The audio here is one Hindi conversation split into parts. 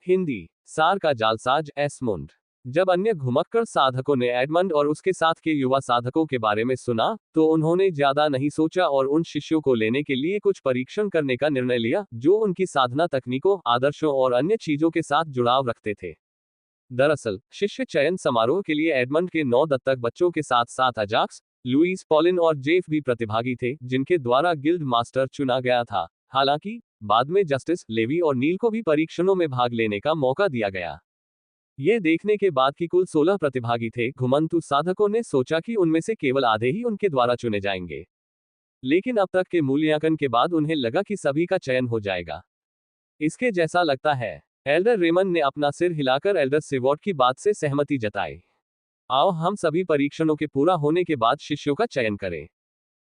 हिंदी सार का जालसाज एस्मुंड। जब अन्य घुमक्कड़ साधकों ने एडमंड और उसके साथ के युवा साधकों के बारे में सुना, तो उन्होंने ज्यादा नहीं सोचा और उन शिष्यों को लेने के लिए कुछ परीक्षण करने का निर्णय लिया, जो उनकी साधना तकनीकों, आदर्शों और अन्य चीजों के साथ जुड़ाव रखते थे। दरअसल, शिष्य चयन समारोह के लिए एडमंड के 9 दत्तक बच्चों के साथ साथ अजाक्स, लुईस पॉलिन और जेफ भी प्रतिभागी थे, जिनके द्वारा गिल्ड मास्टर चुना गया था। हालांकि, बाद में जस्टिस, लेवी और नील को भी परीक्षणों में भाग लेने का मौका दिया गया। ये देखने के बाद कि कुल 16 प्रतिभागी थे, घुमंतु साधकों ने सोचा कि उनमें से केवल आधे ही उनके द्वारा चुने जाएंगे। लेकिन अब तक के मूल्यांकन के बाद उन्हें लगा कि सभी का चयन हो जाएगा। इसके जैसा लगता है। एल्डर रेमन ने अपना सिर हिलाकर एल्डर सिवॉर्ड की बात से सहमति जताई। आओ हम सभी परीक्षणों के पूरा होने के बाद शिष्यों का चयन करें।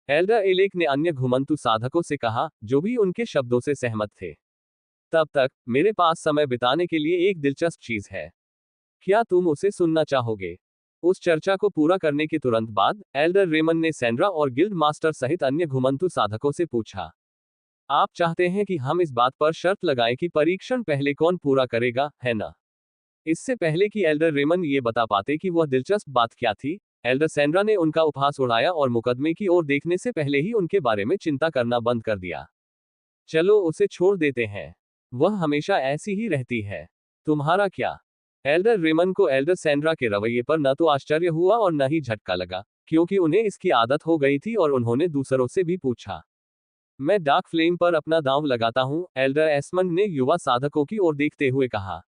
एल्डर एलेक ने अन्य घुमंतु साधकों से कहा, जो भी उनके शब्दों से सहमत थे। तब तक, मेरे पास समय बिताने के लिए एक दिलचस्प चीज है। क्या तुम उसे सुनना चाहोगे? उस चर्चा को पूरा करने के तुरंत बाद, एल्डर रेमन ने सैंड्रा और गिल्ड मास्टर सहित अन्य घुमंतु साधकों से पूछा, आप चाहते हैं कि हम इस बात पर शर्त लगाएं कि परीक्षण पहले कौन पूरा करेगा, है ना? इससे पहले कि एल्डर रेमन ये बता पाते कि वह दिलचस्प बात क्या थी, एल्डर सैंड्रा ने उनका उपहास उड़ाया और मुकदमे की ओर देखने से पहले ही उनके बारे में चिंता करना बंद कर दिया। चलो उसे छोड़ देते हैं। वह हमेशा ऐसी ही रहती है। तुम्हारा क्या? एल्डर रेमन को एल्डर सैंड्रा के रवैये पर न तो आश्चर्य हुआ और न ही झटका लगा, क्योंकि उन्हें इसकी आदत हो गई थी और उन्होंने दूसरों से भी पूछा। मैं डार्क फ्लेम पर अपना दांव लगाता हूं, एल्डर एस्मंड ने युवा साधकों की ओर देखते हुए कहा।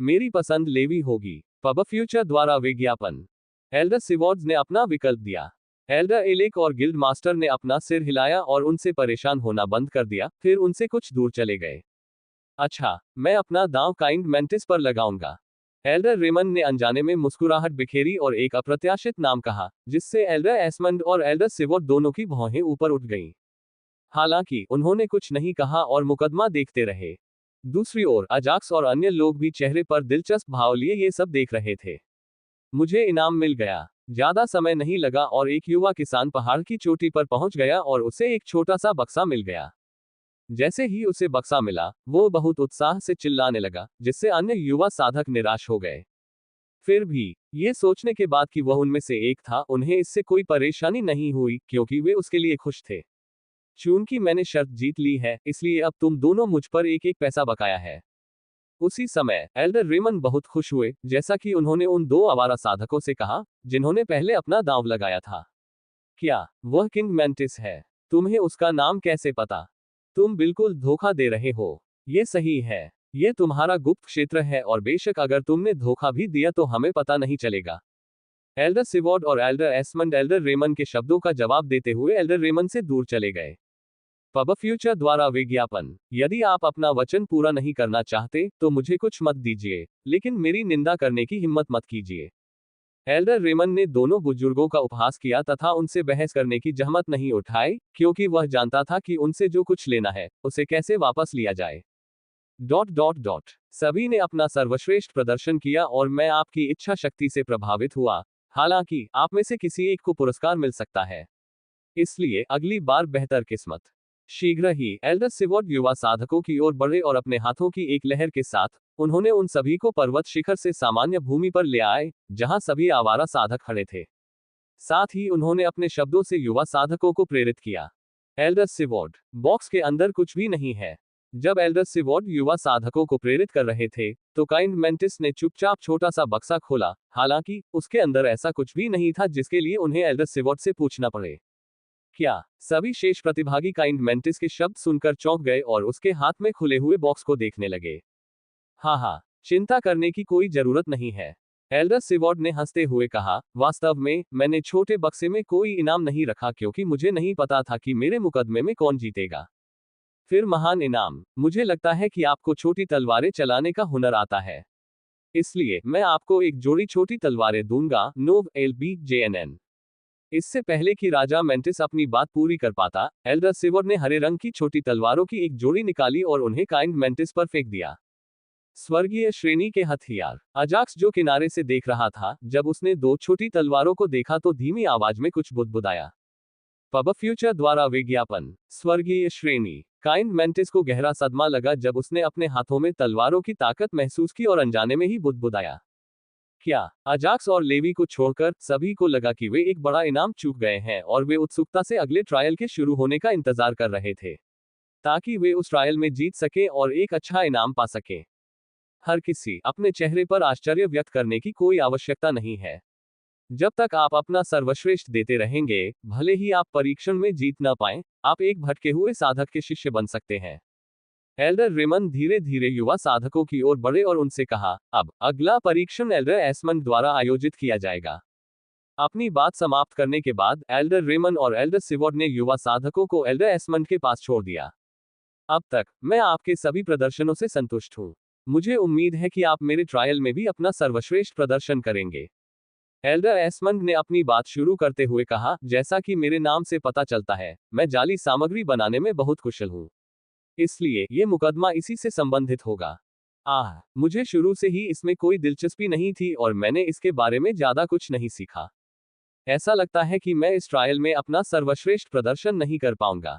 मेरी पसंद लेवी होगी। पब फ्यूचर द्वारा विज्ञापन। एल्डर सिवॉर्ड्स ने अपना विकल्प दिया। एल्डर एलेक और गिल्ड मास्टर ने अपना सिर हिलाया और उनसे परेशान होना बंद कर दिया, फिर उनसे कुछ दूर चले गए। अच्छा, मैं अपना दांव काइंड मेंटिस पर लगाऊंगा। एल्डर रेमन ने अनजाने में मुस्कुराहट बिखेरी और एक अप्रत्याशित नाम कहा, जिससे एल्डर एस्मंड और एल्डर सिवॉर्ड दोनों की भौहें ऊपर उठ गईं। हालांकि, उन्होंने कुछ नहीं कहा और मुकदमा देखते रहे। दूसरी ओर, अजाक्स और अन्य लोग भी चेहरे पर दिलचस्प भाव लिए ये सब देख रहे थे। मुझे इनाम मिल गया। ज्यादा समय नहीं लगा और एक युवा किसान पहाड़ की चोटी पर पहुंच गया और उसे एक छोटा सा बक्सा मिल गया। जैसे ही उसे बक्सा मिला, वो बहुत उत्साह से चिल्लाने लगा, जिससे अन्य युवा साधक निराश हो गए। फिर भी, ये सोचने के बाद कि वह उनमें से एक था, उन्हें इससे कोई परेशानी नहीं हुई, क्योंकि वे उसके लिए खुश थे। चूंकि मैंने शर्त जीत ली है, इसलिए अब तुम दोनों मुझ पर एक एक पैसा बकाया है। उसी समय, एल्डर रेमन बहुत खुश हुए, जैसा कि उन्होंने उन 2 आवारा साधकों से कहा, जिन्होंने पहले अपना दांव लगाया था। क्या वह किंग मेंटिस है? तुम्हें उसका नाम कैसे पता? तुम बिल्कुल धोखा दे रहे हो। ये सही है। ये तुम्हारा गुप्त क्षेत्र है और बेशक अगर तुमने धोखा भी दिया तो हमें पता नहीं चलेगा। एल्डर सिवॉर्ड और एल्डर एस्मंड एल्डर रेमन के शब्दों का जवाब देते हुए एल्डर रेमन से दूर चले गए। पब फ्यूचर द्वारा विज्ञापन। यदि आप अपना वचन पूरा नहीं करना चाहते, तो मुझे कुछ मत दीजिए, लेकिन मेरी निंदा करने की हिम्मत मत कीजिए। एल्डर रेमन ने दोनों बुजुर्गों का उपहास किया तथा उनसे बहस करने की जहमत नहीं उठाई, क्योंकि वह जानता था कि उनसे जो कुछ लेना है, उसे कैसे वापस लिया जाए। सभी ने अपना सर्वश्रेष्ठ प्रदर्शन किया और मैं आपकी इच्छा शक्ति से प्रभावित हुआ। हालांकि, आप में से किसी एक को पुरस्कार मिल सकता है। इसलिए, अगली बार बेहतर किस्मत। शीघ्र ही, एल्डर सिवॉर्ड युवा साधकों की ओर बढ़े और अपने हाथों की एक लहर के साथ, उन्होंने उन सभी को पर्वत शिखर से सामान्य भूमि पर ले आए, जहां सभी आवारा साधक खड़े थे। साथ ही उन्होंने अपने शब्दों से युवा साधकों को प्रेरित किया। एल्डर सिवॉर्ड, बॉक्स के अंदर कुछ भी नहीं है। जब एल्डर सिवॉर्ड युवा साधकों को प्रेरित कर रहे थे, तो काइंड मेंटिस ने चुपचाप छोटा सा बक्सा खोला। हालांकि, उसके अंदर ऐसा कुछ भी नहीं था जिसके लिए उन्हें एल्डर सिवॉर्ड से पूछना पड़े। क्या सभी शेष प्रतिभागी काइंड मेंटिस के शब्द सुनकर चौंक गए और उसके हाथ में खुले हुए बॉक्स को देखने लगे? हाँ, चिंता करने की कोई जरूरत नहीं है। एल्डर सिवॉर्ड ने हंसते हुए कहा, वास्तव में, मैंने छोटे बक्से में कोई इनाम नहीं रखा क्योंकि मुझे नहीं पता था कि मेरे मुकदमे में कौन जीतेगा। फिर महान इनाम, मुझे लगता है कि आपको छोटी तलवारें चलाने का हुनर आता है। इसलिए, मैं आपको एक जोड़ी छोटी तलवारें दूंगा, नोव LBJNN। इससे पहले कि राजा मेंटिस अपनी बात पूरी कर पाता, एल्डर सिवॉर्ड ने हरे रंग की छोटी तलवारों की एक जोड़ी निकाली और उन्हें काइंड मेंटिस पर फेंक दिया। स्वर्गीय श्रेणी के हथियार। अजाक्स जो किनारे से देख रहा था, जब उसने 2 छोटी तलवारों को देखा तो धीमी आवाज में कुछ बुदबुदाया। पब फ्यूचर द्वारा विज्ञापन। स्वर्गीय श्रेणी। काइंड मेंटिस को गहरा सदमा लगा जब उसने अपने हाथों में तलवारों की ताकत महसूस की और अनजाने में ही बुदबुदाया। क्या अजाक्स और लेवी को छोड़कर सभी को लगा कि वे एक बड़ा इनाम चूक गए हैं और वे उत्सुकता से अगले ट्रायल के शुरू होने का इंतजार कर रहे थे, ताकि वे उस ट्रायल में जीत सकें और एक अच्छा इनाम पा सकें। हर किसी अपने चेहरे पर आश्चर्य व्यक्त करने की कोई आवश्यकता नहीं है। जब तक आप अपना सर्वश्रेष्ठ देते रहेंगे, भले ही आप परीक्षण में जीत ना पाएं, आप एक भटके हुए साधक के शिष्य बन सकते हैं। एल्डर रेमन धीरे धीरे युवा साधकों की ओर बढ़े और उनसे कहा, अब अगला परीक्षण एल्डर एस्मंड द्वारा आयोजित किया जाएगा। अपनी बात समाप्त करने के बाद एल्डर रेमन और एल्डर सिवॉर्ड ने युवा साधकों को एल्डर एस्मंड के पास छोड़ दिया। अब तक मैं आपके सभी प्रदर्शनों से संतुष्ट हूँ। मुझे उम्मीद है कि आप मेरे ट्रायल में भी अपना सर्वश्रेष्ठ प्रदर्शन करेंगे। एल्डर एस्मंड ने अपनी बात शुरू करते हुए कहा, जैसा कि मेरे नाम से पता चलता है, मैं जाली सामग्री बनाने में बहुत कुशल हूँ। इसलिए ये मुकदमा इसी से संबंधित होगा। मुझे शुरू से ही इसमें कोई दिलचस्पी नहीं थी और मैंने इसके बारे में ज्यादा कुछ नहीं सीखा। ऐसा लगता है कि मैं इस ट्रायल में अपना सर्वश्रेष्ठ प्रदर्शन नहीं कर पाऊंगा।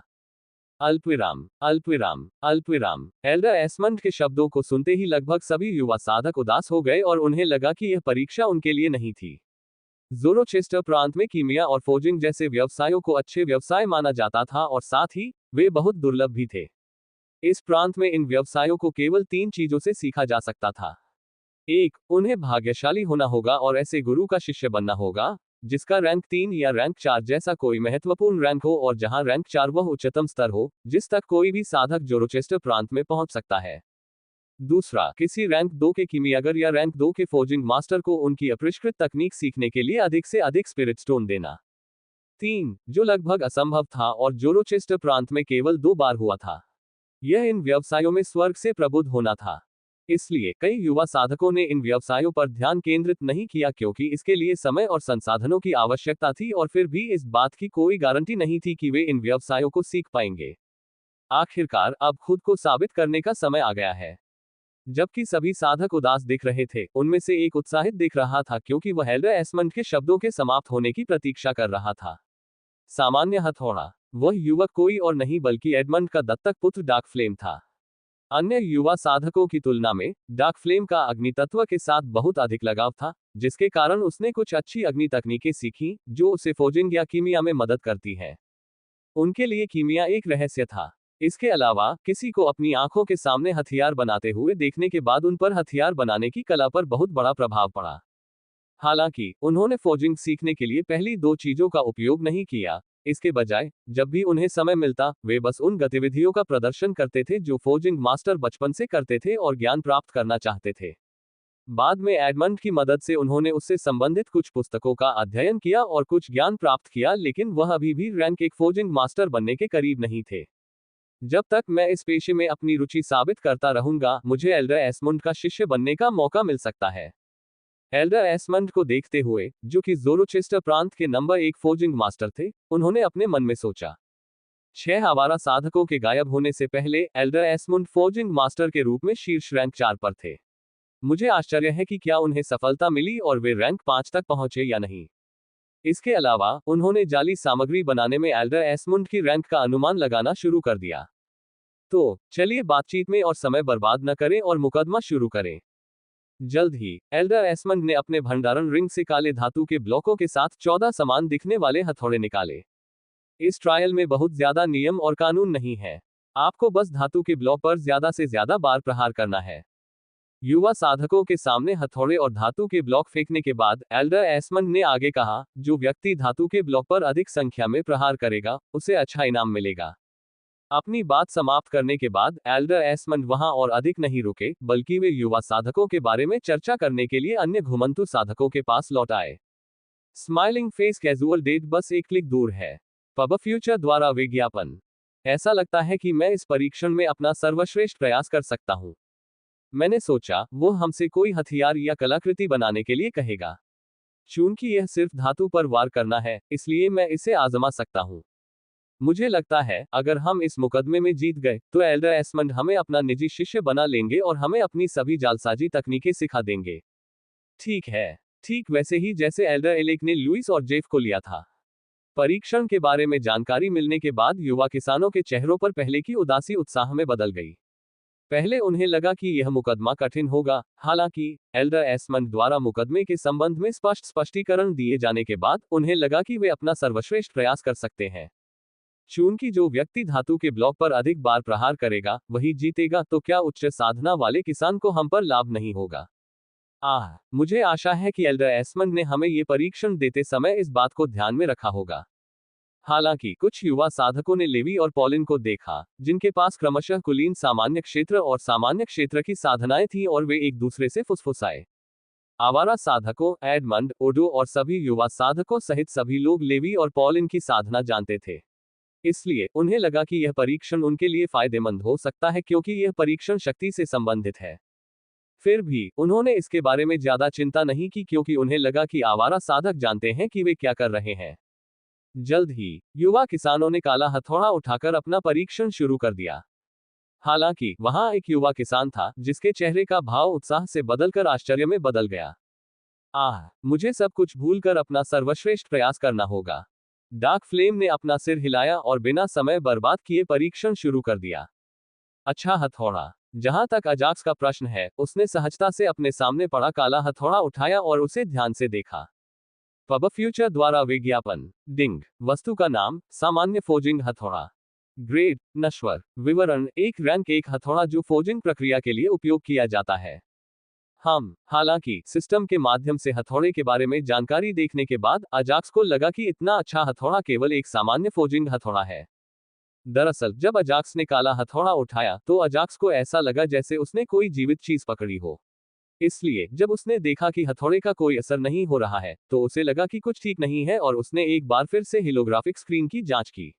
अल्पविराम अल्पविराम अल्पविराम। एल्डर एस्मंड के शब्दों को सुनते ही लगभग सभी युवा साधक उदास हो गए और उन्हें लगा कि यह परीक्षा उनके लिए नहीं थी। ज़ोरोचेस्टर प्रांत में कीमिया और फोर्जिंग जैसे व्यवसायों को अच्छे व्यवसाय माना जाता था और साथ ही वे बहुत दुर्लभ भी थे। इस प्रांत में इन व्यवसायों को केवल 3 चीजों से सीखा जा सकता था। 1. उन्हें भाग्यशाली होना होगा और ऐसे गुरु का शिष्य बनना होगा जिसका रैंक 3 या रैंक 4 जैसा कोई महत्वपूर्ण रैंक हो और जहां रैंक 4 वह उच्चतम स्तर हो जिस तक कोई भी साधक ज़ोरोचेस्टर प्रांत में पहुंच सकता है। दूसरा, किसी रैंक 2 के कीमियागर या रैंक 2 के फोर्जिंग मास्टर को उनकी अपरिष्कृत तकनीक सीखने के लिए अधिक से अधिक स्पिरिट स्टोन देना। 3. जो लगभग असंभव था और ज़ोरोचेस्टर प्रांत में केवल 2 बार हुआ था। यह इन व्यवसायों में स्वर्ग से प्रबुद्ध होना था। इसलिए कई युवा साधकों ने इन व्यवसायों पर ध्यान केंद्रित नहीं किया क्योंकि इसके लिए समय और संसाधनों की आवश्यकता थी और फिर भी इस बात की कोई गारंटी नहीं थी कि वे इन व्यवसायों को सीख पाएंगे। आखिरकार अब खुद को साबित करने का समय आ गया है। जबकि सभी साधक उदास दिख रहे थे, उनमें से एक उत्साहित दिख रहा था क्योंकि वह एल्डर एस्मंड के शब्दों के समाप्त होने की प्रतीक्षा कर रहा था। सामान्य हथौड़ा। वह युवक कोई और नहीं बल्कि एडमंड का दत्तक पुत्र डार्क फ्लेम था। अन्य युवा साधकों की तुलना में डार्क फ्लेम का अग्नि तत्व के साथ बहुत अधिक लगाव था, जिसके कारण उसने कुछ अच्छी अग्नि तकनीकें सीखी जो उसे फोर्जिंग या कीमिया में मदद करती है। उनके लिए कीमिया एक रहस्य था। इसके अलावा किसी को अपनी आंखों के सामने हथियार बनाते हुए देखने के बाद उन पर हथियार बनाने की कला पर बहुत बड़ा प्रभाव पड़ा। हालांकि उन्होंने फोर्जिंग सीखने के लिए पहली 2 चीजों का उपयोग नहीं किया। इसके बजाय जब भी उन्हें समय मिलता, वे बस उन गतिविधियों का प्रदर्शन करते थे जो फोर्जिंग मास्टर बचपन से करते थे और ज्ञान प्राप्त करना चाहते थे। बाद में एडमंड की मदद से उन्होंने उससे संबंधित कुछ पुस्तकों का अध्ययन किया और कुछ ज्ञान प्राप्त किया, लेकिन वह अभी भी रैंक 1 फोर्जिंग मास्टर बनने के करीब नहीं थे। जब तक मैं इस पेशे में अपनी रुचि साबित करता रहूंगा, मुझे एल्डर एस्मंड का शिष्य बनने का मौका मिल सकता है। एल्डर एस्मंड को देखते हुए, जो कि ज़ोरोचेस्टर प्रांत के नंबर 1 फोर्जिंग मास्टर थे, उन्होंने अपने मन में सोचा। 6 आवारा साधकों के गायब होने से पहले एल्डर एस्मंड फोर्जिंग मास्टर के रूप में शीर्ष रैंक 4 पर थे। मुझे आश्चर्य है कि क्या उन्हें सफलता मिली और वे रैंक 5 तक पहुंचे या नहीं। इसके अलावा उन्होंने जाली सामग्री बनाने में एल्डर एस्मंड की रैंक का अनुमान लगाना शुरू कर दिया। तो चलिए बातचीत में और समय बर्बाद न करें और मुकदमा शुरू करें। जल्द ही एल्डर एस्मंड ने अपने भंडारण रिंग से काले धातु के ब्लॉकों के साथ 14 समान दिखने वाले हथौड़े निकाले। इस ट्रायल में बहुत ज्यादा नियम और कानून नहीं है। आपको बस धातु के ब्लॉक पर ज्यादा से ज्यादा बार प्रहार करना है। युवा साधकों के सामने हथौड़े और धातु के ब्लॉक फेंकने के बाद एल्डर एस्मंड ने आगे कहा, जो व्यक्ति धातु के ब्लॉक पर अधिक संख्या में प्रहार करेगा, उसे अच्छा इनाम मिलेगा। अपनी बात समाप्त करने के बाद एल्डर एस्मंड वहां और अधिक नहीं रुके, बल्कि वे युवा साधकों के बारे में चर्चा करने के लिए अन्य घुमंतु साधकों के पास लौट आए। स्माइलिंग फेस कैजुअल डेट बस एक क्लिक दूर है। पब फ्यूचर द्वारा विज्ञापन। ऐसा लगता है कि मैं इस परीक्षण में अपना सर्वश्रेष्ठ प्रयास कर सकता हूं। मैंने सोचा वो हमसे कोई हथियार या कलाकृति बनाने के लिए कहेगा। चूंकि यह सिर्फ धातु पर वार करना है, इसलिए मैं इसे आजमा सकता हूं। मुझे लगता है अगर हम इस मुकदमे में जीत गए तो एल्डर एस्मंड हमें अपना निजी शिष्य बना लेंगे और हमें अपनी सभी जालसाजी तकनीकें सिखा देंगे। ठीक है, ठीक वैसे ही जैसे एल्डर एलेक ने लुइस और जेफ को लिया था। परीक्षण के बारे में जानकारी मिलने के बाद युवा किसानों के चेहरों पर पहले की उदासी उत्साह में बदल गई। पहले उन्हें लगा कि यह मुकदमा कठिन होगा, हालांकि एल्डर एस्मंड द्वारा मुकदमे के संबंध में स्पष्ट स्पष्टीकरण दिए जाने के बाद उन्हें लगा कि वे अपना सर्वश्रेष्ठ प्रयास कर सकते हैं। चूंकि जो व्यक्ति धातु के ब्लॉक पर अधिक बार प्रहार करेगा वही जीतेगा, तो क्या उच्च साधना वाले किसान को हम पर लाभ नहीं होगा? मुझे आशा है कि एल्डर एस्मंड ने हमें ये परीक्षण देते समय इस बात को ध्यान में रखा होगा। हालांकि कुछ युवा साधकों ने लेवी और पॉलिन को देखा, जिनके पास क्रमशः कुलीन सामान्य क्षेत्र और सामान्य क्षेत्र की साधनाएं थीं और वे एक दूसरे से फुसफुसाए। आवारा साधकों, एडमंड, ओडो और सभी युवा साधकों सहित सभी लोग लेवी और पॉलिन की साधना जानते थे। इसलिए उन्हें लगा कि यह परीक्षण उनके लिए फायदेमंद हो सकता है, क्योंकि यह परीक्षण शक्ति से संबंधित है। फिर भी उन्होंने इसके बारे में ज्यादा चिंता नहीं की, क्योंकि उन्हें लगा कि आवारा साधक जानते हैं कि वे क्या कर रहे हैं। जल्द ही युवा किसानों ने काला हथौड़ा उठाकर अपना परीक्षण शुरू कर दिया। हालांकि वहां एक युवा किसान था जिसके चेहरे का भाव उत्साह से बदलकर आश्चर्य में बदल गया। मुझे सब कुछ भूलकर अपना सर्वश्रेष्ठ प्रयास करना होगा। डार्क फ्लेम ने अपना सिर हिलाया और बिना समय बर्बाद किए परीक्षण शुरू कर दिया। अच्छा हथौड़ा। जहां तक अजाक्स का प्रश्न है, उसने सहजता से अपने सामने पड़ा काला हथौड़ा उठाया और उसे ध्यान से देखा। पब फ्यूचर द्वारा विज्ञापन। डिंग। वस्तु का नाम सामान्य फोजिंग हथौड़ा। ग्रेड नश्वर। विवरण एक रैंक एक हथौड़ा जो फोजिंग प्रक्रिया के लिए उपयोग किया जाता है। हालांकि सिस्टम के माध्यम से हथौड़े के बारे में जानकारी देखने के बाद अजाक्स को लगा कि इतना अच्छा हथौड़ा केवल एक सामान्य फोजिंग हथौड़ा है। दरअसल जब अजाक्स ने काला हथौड़ा उठाया तो अजाक्स को ऐसा लगा जैसे उसने कोई जीवित चीज पकड़ी हो। इसलिए जब उसने देखा कि हथौड़े का कोई असर नहीं हो रहा है तो उसे लगा कि कुछ ठीक नहीं है और उसने एक बार फिर से हिलोग्राफिक स्क्रीन की जांच की।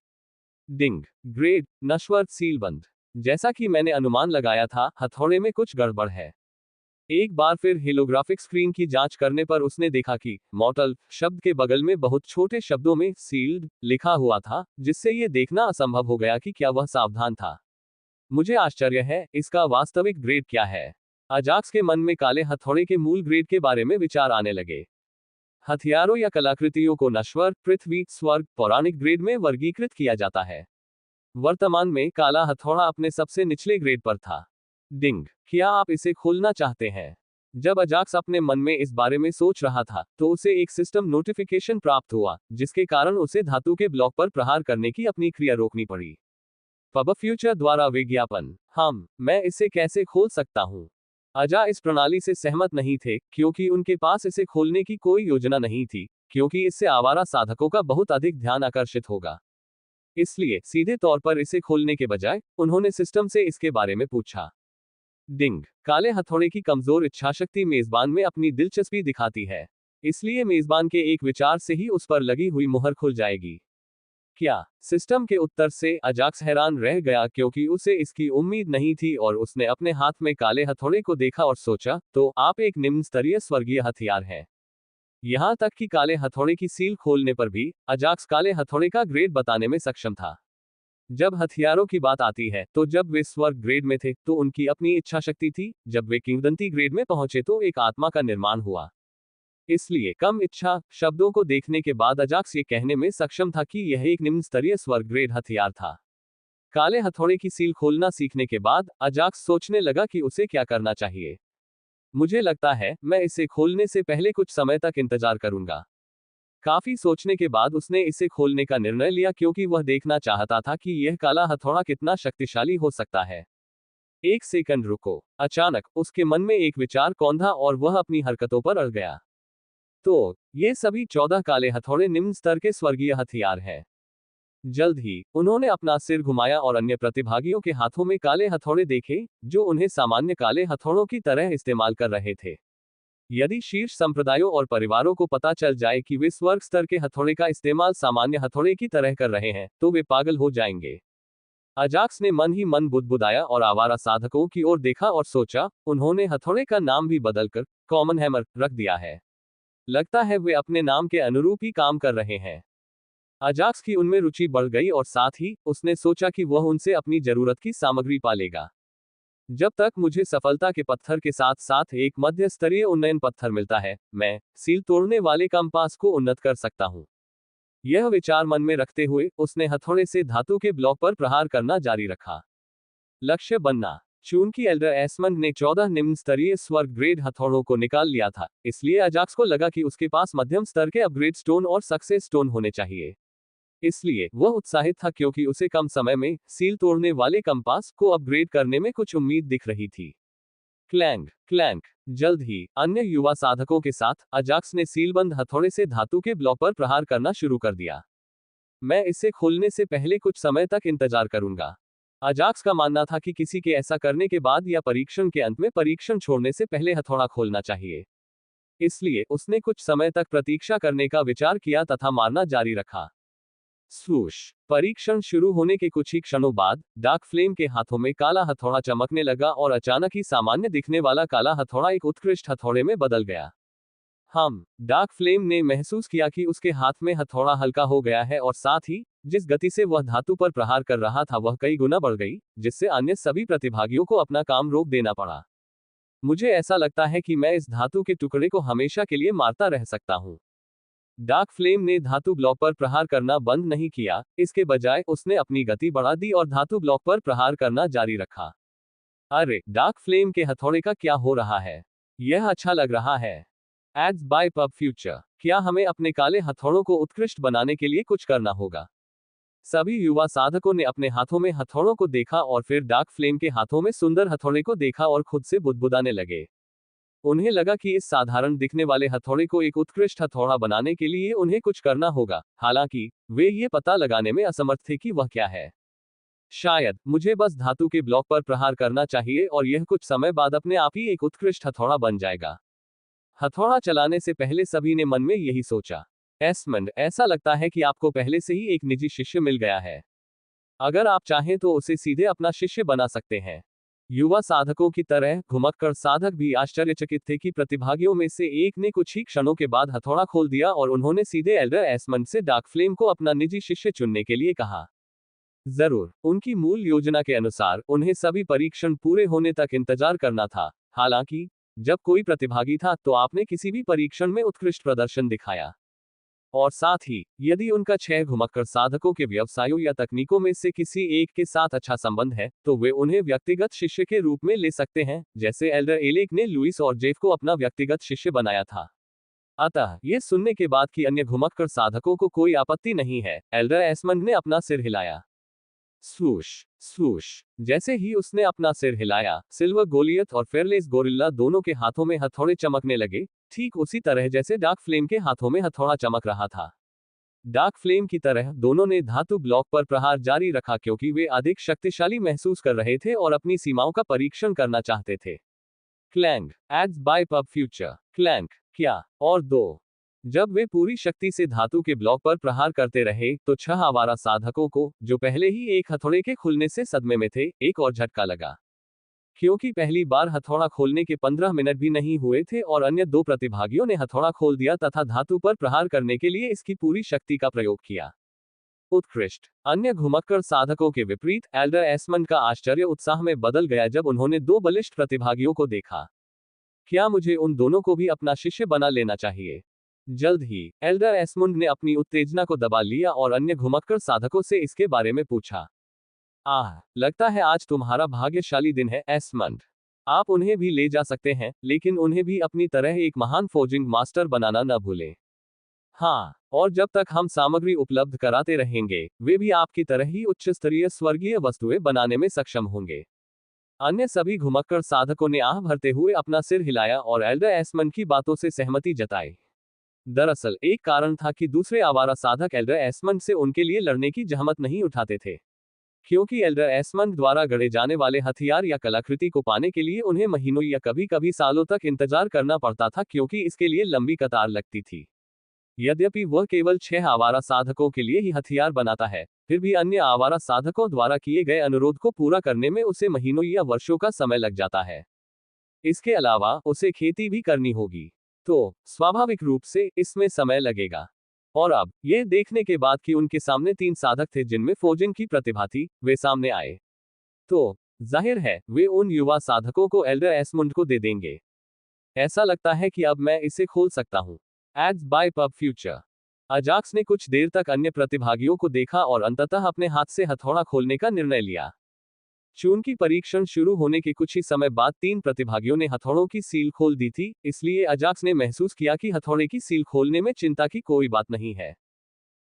डिंग। ग्रेड नश्वर सीलबंद। जैसा कि मैंने अनुमान लगाया था, हथौड़े में कुछ गड़बड़ है। एक बार फिर हिलोग्राफिक स्क्रीन की जांच करने पर उसने देखा कि मॉर्टल शब्द के बगल में बहुत छोटे शब्दों में सील्ड लिखा हुआ था, जिससे यह देखना असंभव हो गया कि क्या वह सावधान था। मुझे आश्चर्य है, इसका वास्तविक ग्रेड क्या है? अजाक्स के मन में काले हथौड़े के मूल ग्रेड के बारे में विचार आने लगे। हथियारों या कलाकृतियों को नश्वर, पृथ्वी, स्वर्ग, पौराणिक ग्रेड में वर्गीकृत किया जाता है। वर्तमान में काला हथौड़ा अपने सबसे निचले ग्रेड पर था। डिंग। क्या आप इसे खोलना चाहते हैं? जब अजाक्स अपने मन में इस बारे में सोच रहा था तो उसे एक सिस्टम नोटिफिकेशन प्राप्त हुआ, जिसके कारण उसे धातु के ब्लॉक पर प्रहार करने की अपनी क्रिया रोकनी पड़ी। पब फ्यूचर द्वारा विज्ञापन। मैं इसे कैसे खोल सकता हूं? अजा इस प्रणाली से सहमत नहीं थे, क्योंकि उनके पास इसे खोलने की कोई योजना नहीं थी, क्योंकि इससे आवारा साधकों का बहुत अधिक ध्यान आकर्षित होगा। इसलिए सीधे तौर पर इसे खोलने के बजाय उन्होंने सिस्टम से इसके बारे में पूछा। डिंग। काले हथौड़े की कमजोर इच्छाशक्ति मेजबान में अपनी दिलचस्पी दिखाती है, इसलिए मेजबान के एक विचार से ही उस पर लगी हुई मुहर खुल जाएगी। क्या? सिस्टम के उत्तर से अजाक्स हैरान रह गया, क्योंकि उसे इसकी उम्मीद नहीं थी और उसने अपने हाथ में काले हथौड़े को देखा और सोचा, तो आप एक निम्न स्तरीय स्वर्गीय हथियार हैं। यहां तक कि काले हथौड़े की सील खोलने पर भी अजाक्स काले हथौड़े का ग्रेड बताने में सक्षम था। जब हथियारों की बात आती है तो जब वे स्वर्ग ग्रेड में थे तो उनकी अपनी इच्छा शक्ति थी, जब वे किंवदंती ग्रेड में पहुंचे तो एक आत्मा का निर्माण हुआ। इसलिए कम इच्छा शब्दों को देखने के बाद अजाक्स ये कहने में सक्षम था कि यह एक निम्न स्तरीय स्वर्ग ग्रेड हथियार था। काले हथौड़े की सील खोलना सीखने के बाद अजाक्स सोचने लगा कि उसे क्या करना चाहिए। मुझे लगता है मैं इसे खोलने से पहले कुछ समय तक इंतजार करूंगा। काफी सोचने के बाद उसने इसे खोलने का निर्णय लिया, क्योंकि वह देखना चाहता था कि यह काला हथौड़ा कितना शक्तिशाली हो सकता है। एक सेकंड रुको। अचानक उसके मन में एक विचार कौंधा और वह अपनी हरकतों पर अड़ गया। तो ये सभी 14 काले हथौड़े निम्न स्तर के स्वर्गीय हथियार हैं। जल्द ही उन्होंने अपना सिर घुमाया और अन्य प्रतिभागियों के हाथों में काले हथौड़े देखे, जो उन्हें सामान्य काले हथौड़ों की तरह इस्तेमाल कर रहे थे। यदि शीर्ष संप्रदायों और परिवारों को पता चल जाए कि वे स्वर्ग स्तर के हथौड़े का इस्तेमाल सामान्य हथौड़े की तरह कर रहे हैं, तो वे पागल हो जाएंगे। अजाक्स ने मन ही मन बुदबुदाया और आवारा साधकों की ओर देखा और सोचा, उन्होंने हथौड़े का नाम भी बदलकर कॉमन हैमर रख दिया है। लगता है वे अपने नाम के अनुरूप ही काम कर रहे हैं। अजाक्स की उनमें रुचि बढ़ गई और साथ ही उसने सोचा कि वह उनसे अपनी जरूरत की सामग्री पालेगा। जब तक मुझे सफलता के पत्थर के साथ साथ एक मध्य स्तरीय उन्नयन पत्थर मिलता है, मैं सील तोड़ने वाले कंपास को उन्नत कर सकता हूं। यह विचार मन में रखते हुए उसने हथौड़े से धातु के ब्लॉक पर प्रहार करना जारी रखा। लक्ष्य बनना। चूंकि एल्डर एस्मंड ने 14 निम्न स्तरीय स्वर्ग ग्रेड हथौड़ों को निकाल लिया था, इसलिए अजाक्स को लगा कि उसके पास मध्यम स्तर के अपग्रेड स्टोन और सक्सेस स्टोन होने चाहिए। इसलिए वह उत्साहित था क्योंकि उसे कम समय में सील तोड़ने वाले कंपास को अपग्रेड करने में कुछ उम्मीद दिख रही थी। Clank clank. जल्द ही अन्य युवा साधकों के साथ अजाक्स ने सीलबंद हथौड़े से धातु के ब्लॉक पर प्रहार करना शुरू कर दिया। मैं इसे खोलने से पहले कुछ समय तक इंतजार करूंगा। अजाक्स का मानना था कि किसी के ऐसा करने के बाद या परीक्षण के अंत में परीक्षण छोड़ने से पहले हथौड़ा खोलना चाहिए। इसलिए उसने कुछ समय तक प्रतीक्षा करने का विचार किया तथा मारना जारी रखा। स्वूश। परीक्षण शुरू होने के कुछ ही क्षणों बाद डार्क फ्लेम के हाथों में काला हथौड़ा चमकने लगा और अचानक ही सामान्य दिखने वाला काला हथौड़ा एक उत्कृष्ट हथौड़े में बदल गया। डार्क फ्लेम ने महसूस किया कि उसके हाथ में हथौड़ा हल्का हो गया है और साथ ही जिस गति से वह धातु पर प्रहार कर रहा था वह कई गुना बढ़ गई, जिससे अन्य सभी प्रतिभागियों को अपना काम रोक देना पड़ा। मुझे ऐसा लगता है कि मैं इस धातु के टुकड़े को हमेशा के लिए मारता रह सकता हूँ। डार्क फ्लेम ने धातु ब्लॉक पर प्रहार करना बंद नहीं किया, इसके बजाय उसने अपनी गति बढ़ा दी और धातु ब्लॉक पर प्रहार करना जारी रखा। अरे, डार्क फ्लेम के हथौड़े का क्या हो रहा है? यह अच्छा लग रहा है। Ads by pub future. क्या हमें अपने काले हथौड़ों को उत्कृष्ट बनाने के लिए कुछ करना होगा? सभी युवा साधकों ने अपने हाथों में हथौड़ों को देखा और फिर डार्क फ्लेम के हाथों में सुंदर हथौड़े को देखा और खुद से बुदबुदाने लगे। उन्हें लगा कि इस साधारण दिखने वाले हथौड़े को एक उत्कृष्ट हथौड़ा बनाने के लिए उन्हें कुछ करना होगा, हालांकि वे ये पता लगाने में असमर्थ थे कि वह क्या है। शायद मुझे बस धातु के ब्लॉक पर प्रहार करना चाहिए और यह कुछ समय बाद अपने आप ही एक उत्कृष्ट हथौड़ा बन जाएगा। हथौड़ा चलाने से पहले सभी ने मन में यही सोचा। एस्मंड, ऐसा लगता है कि आपको पहले से ही एक निजी शिष्य मिल गया है। अगर आप चाहें तो उसे सीधे अपना शिष्य बना सकते हैं। युवा साधकों की तरह घुमक्कड़ साधक भी आश्चर्यचकित थे कि प्रतिभागियों में से एक ने कुछ ही क्षणों के बाद हथौड़ा खोल दिया और उन्होंने सीधे एल्डर एस्मंड से डार्क फ्लेम को अपना निजी शिष्य चुनने के लिए कहा। जरूर, उनकी मूल योजना के अनुसार उन्हें सभी परीक्षण पूरे होने तक इंतजार करना था। हालांकि जब कोई प्रतिभागी था तो आपने किसी भी परीक्षण में उत्कृष्ट प्रदर्शन दिखाया। और साथ ही यदि उनका 6 घुमक्कड़ साधकों के व्यवसायों या तकनीकों में से किसी एक के साथ अच्छा संबंध है, तो वे उन्हें व्यक्तिगत शिष्य के रूप में ले सकते हैं, जैसे एल्डर एलेक ने लुइस और जेफ को अपना व्यक्तिगत शिष्य बनाया था। अतः ये सुनने के बाद कि अन्य घुमक्कड़ साधकों को कोई आपत्ति नहीं है, एल्डर एस्मंड ने अपना सिर हिलाया। स्वूश स्वूश। जैसे ही उसने अपना सिर हिलाया, सिल्वर गोलियत और फेयरलेस गोरिल्ला दोनों के हाथों में हथौड़े चमकने लगे, ठीक उसी तरह जैसे डार्क फ्लेम के हाथों में हथौड़ा चमक रहा था। डार्क फ्लेम की तरह दोनों ने धातु ब्लॉक पर प्रहार जारी रखा क्योंकि वे अधिक शक्तिशाली महसूस कर रहे थे और अपनी सीमाओं का परीक्षण करना चाहते थे। Clank. Ads by pub future. Clank. क्या और दो। जब वे पूरी शक्ति से धातु के ब्लॉक पर प्रहार करते रहे तो 6 आवारा साधकों को, जो पहले ही एक हथौड़े के खुलने से सदमे में थे, एक और झटका लगा। क्योंकि पहली बार हथौड़ा खोलने के 15 मिनट भी नहीं हुए थे और अन्य 2 प्रतिभागियों ने हथौड़ा खोल दिया तथा धातु पर प्रहार करने के लिए इसकी पूरी शक्ति का प्रयोग किया। उत्कृष्ट। अन्य घुमक्कड़ साधकों के विपरीत एल्डर एस्मंड का आश्चर्य उत्साह में बदल गया जब उन्होंने 2 बलिष्ठ प्रतिभागियों को देखा। क्या मुझे उन दोनों को भी अपना शिष्य बना लेना चाहिए? जल्द ही एल्डर एस्मुंड ने अपनी उत्तेजना को दबा लिया और अन्य घुमक्कड़ साधकों से इसके बारे में पूछा। लगता है आज तुम्हारा भाग्यशाली दिन है एस्मंड। आप उन्हें भी ले जा सकते हैं, लेकिन उन्हें भी अपनी तरह एक महान फोर्जिंग मास्टर बनाना न भूलें। हाँ, और जब तक हम सामग्री उपलब्ध कराते रहेंगे, वे भी आपकी तरह ही उच्च स्तरीय स्वर्गीय वस्तुएं बनाने में सक्षम होंगे। अन्य सभी घुमक्कड़ साधकों ने आह भरते हुए अपना सिर हिलाया और एल्डर एस्मंड की बातों से सहमति जताई। दरअसल एक कारण था कि दूसरे आवारा साधक एल्डर एस्मंड से उनके लिए लड़ने की जहमत नहीं उठाते थे, क्योंकि एल्डर एस्मंड द्वारा गढ़े जाने वाले हथियार या कलाकृति को पाने के लिए उन्हें महीनों या कभी कभी सालों तक इंतजार करना पड़ता था, क्योंकि इसके लिए लंबी कतार लगती थी। यद्यपि वह केवल 6 आवारा साधकों के लिए ही हथियार बनाता है, फिर भी अन्य आवारा साधकों द्वारा किए गए अनुरोध को पूरा करने में उसे महीनों या वर्षों का समय लग जाता है। इसके अलावा उसे खेती भी करनी होगी, तो स्वाभाविक रूप से इसमें समय लगेगा। और अब यह देखने के बाद कि उनके सामने 3 साधक थे जिनमें फोर्जिंग की प्रतिभा थी, वे सामने आए, तो जाहिर है वे उन युवा साधकों को एल्डर एस्मुंड को दे देंगे। ऐसा लगता है कि अब मैं इसे खोल सकता हूं। Ads by pub future. Ajax ने कुछ देर तक अन्य प्रतिभागियों को देखा और अंततः अपने हाथ से हथौड़ा खोलने का निर्णय लिया। चूंकि परीक्षण शुरू होने के कुछ ही समय बाद 3 प्रतिभागियों ने हथौड़ों की सील खोल दी थी, इसलिए अजाक्स ने महसूस किया कि हथौड़े की सील खोलने में चिंता की कोई बात नहीं है।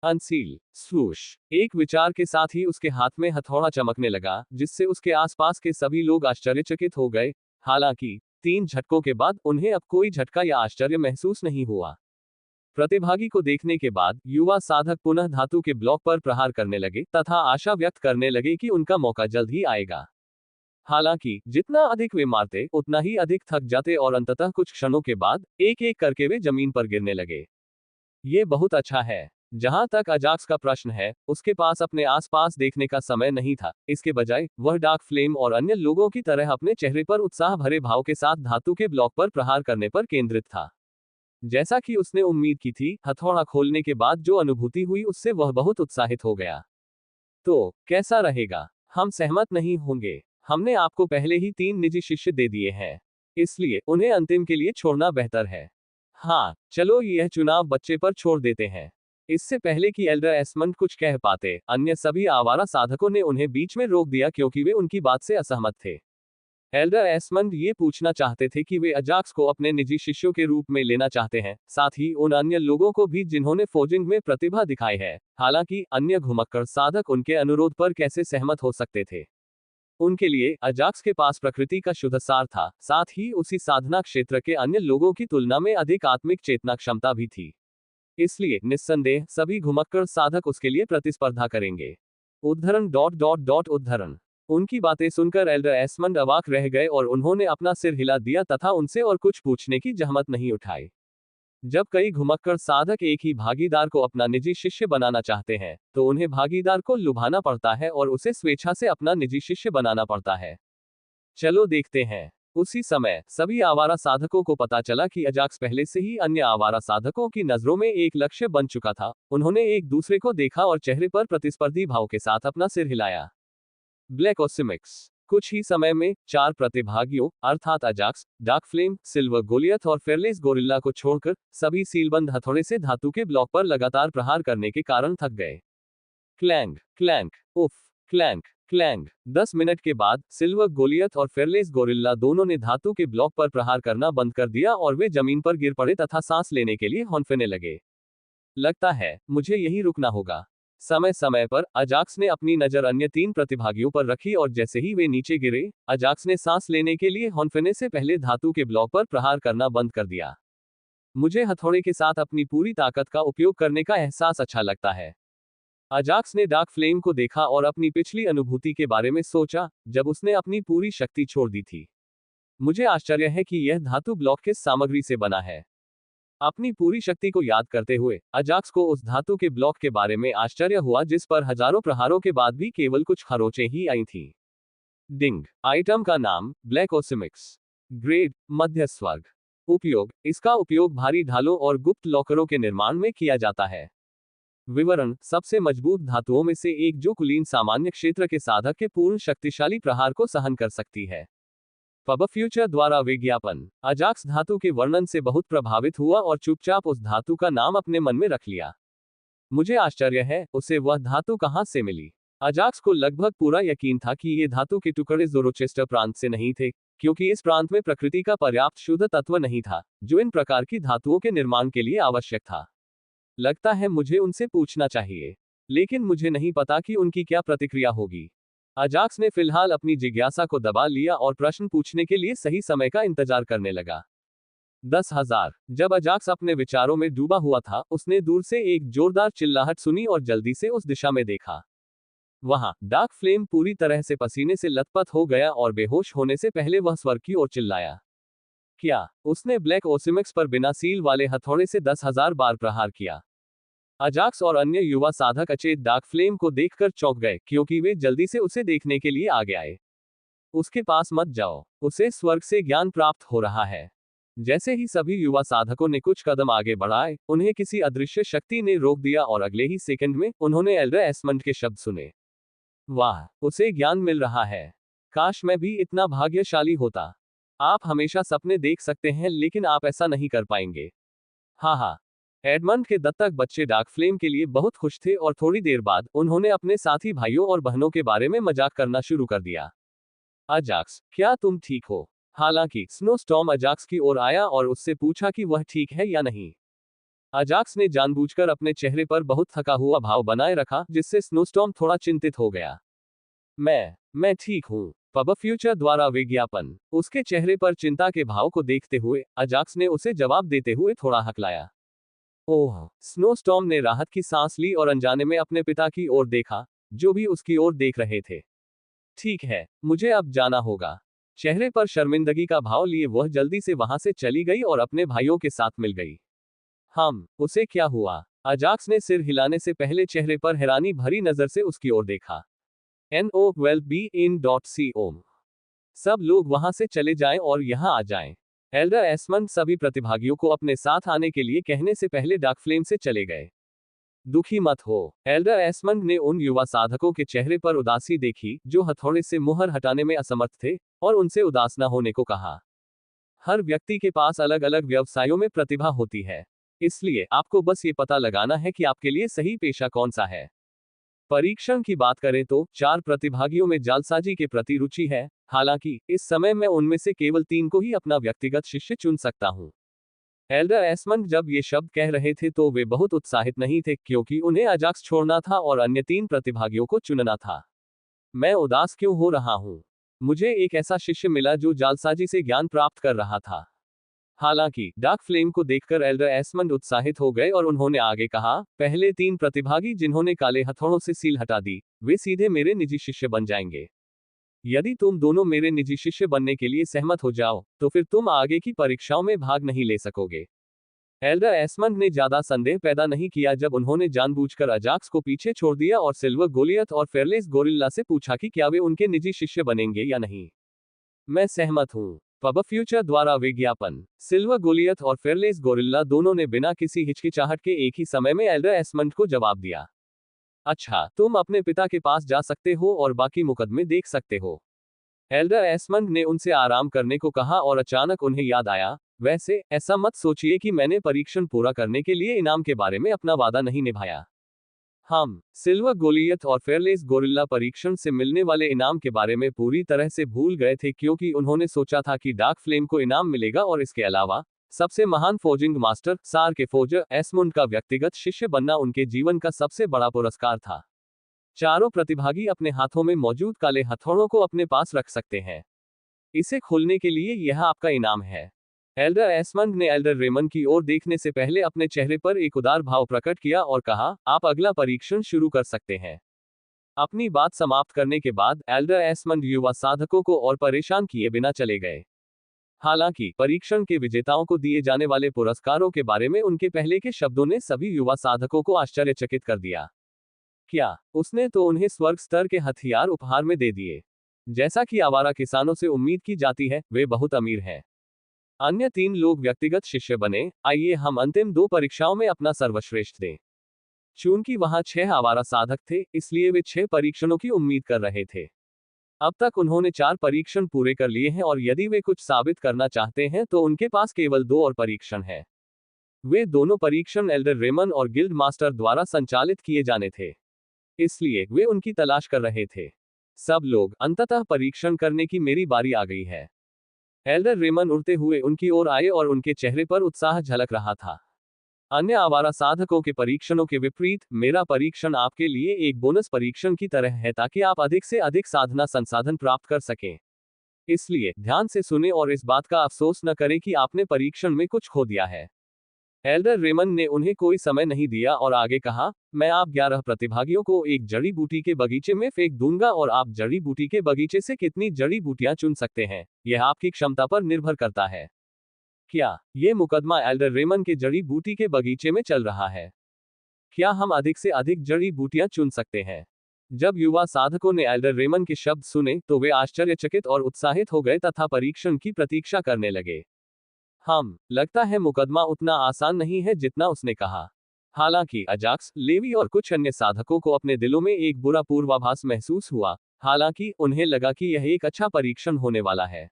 अनसील स्वूश। एक विचार के साथ ही उसके हाथ में हथौड़ा चमकने लगा, जिससे उसके आसपास के सभी लोग आश्चर्यचकित हो गए। हालांकि 3 झटकों के बाद उन्हें अब कोई झटका या आश्चर्य महसूस नहीं हुआ। प्रतिभागी को देखने के बाद युवा साधक पुनः धातु के ब्लॉक पर प्रहार करने लगे तथा आशा व्यक्त करने लगे कि उनका मौका जल्द ही आएगा। हालांकि जितना अधिक वे मारते, उतना ही अधिक थक जाते और अंततः कुछ क्षणों के बाद एक एक करके वे जमीन पर गिरने लगे। ये बहुत अच्छा है। जहां तक अजाक्स का प्रश्न है, उसके पास अपने आसपास देखने का समय नहीं था। इसके बजाय वह डार्क फ्लेम और अन्य लोगों की तरह अपने चेहरे पर उत्साह भरे भाव के साथ धातु के ब्लॉक पर प्रहार करने पर केंद्रित था। जैसा कि उसने उम्मीद की थी, हथौड़ा खोलने के बाद जो अनुभूति हुई उससे वह बहुत उत्साहित हो गया। तो कैसा रहेगा? हम सहमत नहीं होंगे। हमने आपको पहले ही 3 निजी शिष्य दे दिए हैं, इसलिए उन्हें अंतिम के लिए छोड़ना बेहतर है। हाँ, चलो यह चुनाव बच्चे पर छोड़ देते हैं। इससे पहले कि एल्डर एस्मंड कुछ कह पाते, अन्य सभी आवारा साधकों ने उन्हें बीच में रोक दिया क्योंकि वे उनकी बात से असहमत थे। एल्डर एस्मंड ये पूछना चाहते थे कि वे अजाक्स को अपने निजी शिष्यों के रूप में लेना चाहते हैं, साथ ही उन अन्य लोगों को भी जिन्होंने फोर्जिंग में प्रतिभा दिखाई है। हालांकि अन्य घुमक्कड़ साधक उनके अनुरोध पर कैसे सहमत हो सकते थे? उनके लिए अजाक्स के पास प्रकृति का शुद्ध सार था, साथ ही उसी साधना क्षेत्र के अन्य लोगों की तुलना में अधिक आत्मिक चेतना क्षमता भी थी। इसलिए निस्संदेह सभी घुमक्कड़ साधक उसके लिए प्रतिस्पर्धा करेंगे। उद्धरण। उनकी बातें सुनकर एल्डर एस्मंड अवाक रह गए और उन्होंने अपना सिर हिला दिया तथा उनसे और कुछ पूछने की जहमत नहीं उठाई। जब कई घुमक्कड़ साधक एक ही भागीदार को अपना निजी शिष्य बनाना चाहते हैं, तो उन्हें भागीदार को लुभाना पड़ता है और उसे स्वेच्छा से अपना निजी शिष्य बनाना पड़ता है। चलो देखते हैं। उसी समय सभी आवारा साधकों को पता चला कि अजाक्स पहले से ही अन्य आवारा साधकों की नजरों में एक लक्ष्य बन चुका था। उन्होंने एक दूसरे को देखा और चेहरे पर प्रतिस्पर्धी भाव के साथ अपना सिर हिलाया। ब्लैक ओसिमिक्स। कुछ ही समय में 4 प्रतिभागियों अर्थात Ajax, Dark Flame, Silver Goliath और फेयरलेस गोरिल्ला को छोड़कर सभी सीलबंद हथौड़े से धातु के ब्लॉक पर लगातार प्रहार करने के कारण थक गए। क्लैंग क्लैंक उफ क्लैंक क्लैंग। 10 मिनट के बाद सिल्वर गोलियथ और फेयरलेस गोरिल्ला दोनों ने धातु के ब्लॉक पर प्रहार करना बंद कर दिया और वे जमीन पर गिर पड़े तथा सांस लेने के लिए हौंफने लगे। लगता है मुझे यही रुकना होगा। समय समय पर अजाक्स ने अपनी नजर अन्य 3 प्रतिभागियों पर रखी और जैसे ही वे नीचे गिरे, अजाक्स ने सांस लेने के लिए हौंफने से पहले धातु के ब्लॉक पर प्रहार करना बंद कर दिया। मुझे हथौड़े के साथ अपनी पूरी ताकत का उपयोग करने का एहसास अच्छा लगता है। अजाक्स ने डार्क फ्लेम को देखा और अपनी पिछली अनुभूति के बारे में सोचा, जब उसने अपनी पूरी शक्ति छोड़ दी थी। मुझे आश्चर्य है कि यह धातु ब्लॉक किस सामग्री से बना है। अपनी पूरी शक्ति को याद करते हुए अजाक्स को उस धातु के ब्लॉक के बारे में आश्चर्य हुआ जिस पर हजारों प्रहारों के बाद भी केवल कुछ खरोंचें ही आई थीं। डिंग। आइटम का नाम ब्लैक ओसिमिक्स। ग्रेड मध्य स्वर्ग। उपयोग। इसका उपयोग भारी ढालों और गुप्त लॉकरों के निर्माण में किया जाता है। विवरण। सबसे मजबूत धातुओं में से एक जो कुलीन सामान्य क्षेत्र के साधक के पूर्ण शक्तिशाली प्रहार को सहन कर सकती है। पब फ्यूचर द्वारा विज्ञापन। अजाक्स धातु के वर्णन से बहुत प्रभावित हुआ और चुपचाप उस धातु का नाम अपने मन में रख लिया। मुझे आश्चर्य है उसे वह धातु कहां से मिली। अजाक्स को लगभग पूरा यकीन था कि ये धातु के टुकड़े ज़ोरोचेस्टर प्रांत से नहीं थे, क्योंकि इस प्रांत में प्रकृति का पर्याप्त शुद्ध तत्व नहीं था जो इन प्रकार की धातुओं के निर्माण के लिए आवश्यक था। लगता है मुझे उनसे पूछना चाहिए, लेकिन मुझे नहीं पता कि उनकी क्या प्रतिक्रिया होगी। अजाक्स ने फिलहाल अपनी जिज्ञासा को दबा लिया और प्रश्न पूछने के लिए सही समय का इंतजार करने लगा। 10,000। जब अजाक्स अपने विचारों में डूबा हुआ था, उसने दूर से एक जोरदार चिल्लाहट सुनी और जल्दी से उस दिशा में देखा। वहां डार्क फ्लेम पूरी तरह से पसीने से लथपथ हो गया और बेहोश होने से पहले वह स्वर की ओर चिल्लाया। क्या? उसने ब्लैक ओसिमिक्स पर बिना सील वाले हथौड़े से 10,000 बार प्रहार किया। अजाक्स और अन्य युवा साधक अचेत डार्क फ्लेम को देखकर चौंक गए, क्योंकि वे जल्दी से उसे देखने के लिए आगे आए। उसके पास मत जाओ, उसे स्वर्ग से ज्ञान प्राप्त हो रहा है। जैसे ही सभी युवा साधकों ने कुछ कदम आगे बढ़ाए, उन्हें किसी अदृश्य शक्ति ने रोक दिया और अगले ही सेकंड में उन्होंने एल्डर एस्मंड के शब्द सुने। वाह, उसे ज्ञान मिल रहा है। काश मैं भी इतना भाग्यशाली होता। आप हमेशा सपने देख सकते हैं, लेकिन आप ऐसा नहीं कर पाएंगे। हाँ हाँ। एडमंड के दत्तक बच्चे डार्क फ्लेम के लिए बहुत खुश थे और थोड़ी देर बाद उन्होंने अपने साथी भाइयों और बहनों के बारे में मजाक करना शुरू कर दिया। अजाक्स, क्या तुम ठीक हो? हालांकि स्नोस्टॉर्म अजाक्स की ओर आया और उससे पूछा कि वह ठीक है या नहीं। अजाक्स ने जानबूझकर अपने चेहरे पर बहुत थका हुआ भाव बनाए रखा, जिससे स्नोस्टॉर्म थोड़ा चिंतित हो गया। मैं ठीक हूँ। पब फ्यूचर द्वारा विज्ञापन। उसके चेहरे पर चिंता के भाव को देखते हुए अजाक्स ने उसे जवाब देते हुए थोड़ा हकलाया। ओह! स्नोस्टॉर्म ने राहत की सांस ली और अनजाने में अपने पिता की ओर देखा, जो भी उसकी ओर देख रहे थे। ठीक है, मुझे अब जाना होगा। चेहरे पर शर्मिंदगी का भाव लिए वह जल्दी से वहां से चली गई और अपने भाइयों के साथ मिल गई। उसे क्या हुआ? अजाक्स ने सिर हिलाने से पहले चेहरे पर हैरानी भरी नजर से उसकी ओर देखा। NO12BIN.CO। सब लोग वहां से चले जाएं और यहां आ जाएं। एल्डर एस्मंड सभी प्रतिभागियों को अपने साथ आने के लिए कहने से पहले डार्क फ्लेम से चले गए। दुखी मत हो। एल्डर एस्मंड ने उन युवा साधकों के चेहरे पर उदासी देखी जो हथौड़े से मुहर हटाने में असमर्थ थे, और उनसे उदास न होने को कहा। हर व्यक्ति के पास अलग अलग व्यवसायों में प्रतिभा होती है, इसलिए आपको बस ये पता लगाना है कि आपके लिए सही पेशा कौन सा है। परीक्षण की बात करें तो 4 प्रतिभागियों में जालसाजी के प्रति रुचि है, हालांकि इस समय मैं उनमें से केवल 3 को ही अपना व्यक्तिगत शिष्य चुन सकता हूं। एल्डर एस्मंड जब ये शब्द कह रहे थे तो वे बहुत उत्साहित नहीं थे, क्योंकि उन्हें अजाक्स छोड़ना था और अन्य 3 प्रतिभागियों को चुनना था। मैं उदास क्यों हो रहा हूं? मुझे एक ऐसा शिष्य मिला जो जालसाजी से ज्ञान प्राप्त कर रहा था। हालांकि डार्क फ्लेम को देखकर एल्डर एस्मंड उत्साहित हो गए और उन्होंने आगे कहा, पहले 3 प्रतिभागी जिन्होंने काले हथौड़ों से सील हटा दी, वे सीधे मेरे निजी शिष्य बन जाएंगे। यदि तुम दोनों मेरे निजी शिष्य बनने के लिए सहमत हो जाओ, तो फिर तुम आगे की परीक्षाओं में भाग नहीं ले सकोगे। एल्डर एस्मंड ने ज्यादा संदेह पैदा नहीं किया जब उन्होंने जानबूझकर अजाक्स को पीछे छोड़ दिया और सिल्वर गोलियत और फेयरलेस गोरिल्ला से पूछा कि क्या वे उनके निजी शिष्य बनेंगे या नहीं। मैं सहमत हूँ। पब फ्यूचर द्वारा विज्ञापन। सिल्वर गोलियत और फेयरलेस गोरिल्ला दोनों ने बिना किसी हिचकिचाहट के एक ही समय में एल्डर एस्मंड को जवाब दिया। अच्छा, तुम अपने पिता के पास जा सकते हो और बाकी मुकदमे देख सकते हो। एल्डर एस्मंड ने उनसे आराम करने को कहा और अचानक उन्हें याद आया, वैसे ऐसा मत सोचिए कि मैंने परीक्षण पूरा करने के लिए इनाम के बारे में अपना वादा नहीं निभाया। हम सिल्वर गोलियत और फेयरलेस गोरिल्ला परीक्षण से मिलने वाले इनाम के बारे में पूरी तरह से भूल गए थे, क्योंकि उन्होंने सोचा था कि डार्क फ्लेम को इनाम मिलेगा और इसके अलावा सबसे महान फोर्जिंग मास्टर सार के फोर्जर एस्मुंड का व्यक्तिगत शिष्य बनना उनके जीवन का सबसे बड़ा पुरस्कार था। चारों प्रतिभागी अपने हाथों में मौजूद काले हथौड़ों को अपने पास रख सकते हैं। इसे खोलने के लिए यह आपका इनाम है। एल्डर एस्मंड ने एल्डर रेमन की ओर देखने से पहले अपने चेहरे पर एक उदार भाव प्रकट किया और कहा, आप अगला परीक्षण शुरू कर सकते हैं। अपनी बात समाप्त करने के बाद एल्डर एस्मंड युवा साधकों को और परेशान किए बिना चले गए। हालांकि परीक्षण के विजेताओं को दिए जाने वाले पुरस्कारों के बारे में उनके पहले के शब्दों ने सभी युवा साधकों को आश्चर्यचकित कर दिया। क्या उसने तो उन्हें स्वर्ग स्तर के हथियार उपहार में दे दिए? जैसा कि आवारा किसानों से उम्मीद की जाती है, वे बहुत अमीर हैं। अन्य 3 लोग व्यक्तिगत शिष्य बने। आइए हम अंतिम 2 परीक्षाओं में अपना सर्वश्रेष्ठ दें। चूंकि वहां 6 आवारा साधक थे, इसलिए वे 6 परीक्षणों की उम्मीद कर रहे थे। अब तक उन्होंने 4 परीक्षण पूरे कर लिए हैं और यदि वे कुछ साबित करना चाहते हैं तो उनके पास केवल 2 और परीक्षण है। वे दोनों परीक्षण एल्डर रेमन और गिल्ड मास्टर द्वारा संचालित किए जाने थे, इसलिए वे उनकी तलाश कर रहे थे। सब लोग, अंततः परीक्षण करने की मेरी बारी आ गई है। एल्डर रेमन उड़ते हुए उनकी ओर आए और उनके चेहरे पर उत्साह झलक रहा था। अन्य आवारा साधकों के परीक्षणों के विपरीत, मेरा परीक्षण आपके लिए एक बोनस परीक्षण की तरह है ताकि आप अधिक से अधिक साधना संसाधन प्राप्त कर सकें। इसलिए ध्यान से सुने और इस बात का अफसोस न करें कि आपने परीक्षण में कुछ खो दिया है। एल्डर रेमन ने उन्हें कोई समय नहीं दिया और आगे कहा, मैं आप 11 प्रतिभागियों को एक जड़ी बूटी के बगीचे में फेंक दूंगा और आप जड़ी बूटी के बगीचे से कितनी जड़ी बूटियां चुन सकते हैं, यह आपकी क्षमता पर निर्भर करता है। क्या ये मुकदमा एल्डर रेमन के जड़ी बूटी के बगीचे में चल रहा है? क्या हम अधिक से अधिक जड़ी बूटियां चुन सकते हैं? जब युवा साधकों ने एल्डर रेमन के शब्द सुने तो वे आश्चर्यचकित और उत्साहित हो गए तथा परीक्षण की प्रतीक्षा करने लगे। लगता है मुकदमा उतना आसान नहीं है जितना उसने कहा। हालांकि अजाक्स, लेवी और कुछ अन्य साधकों को अपने दिलों में एक बुरा पूर्वाभास महसूस हुआ, हालांकि उन्हें लगा कि यह एक अच्छा परीक्षण होने वाला है।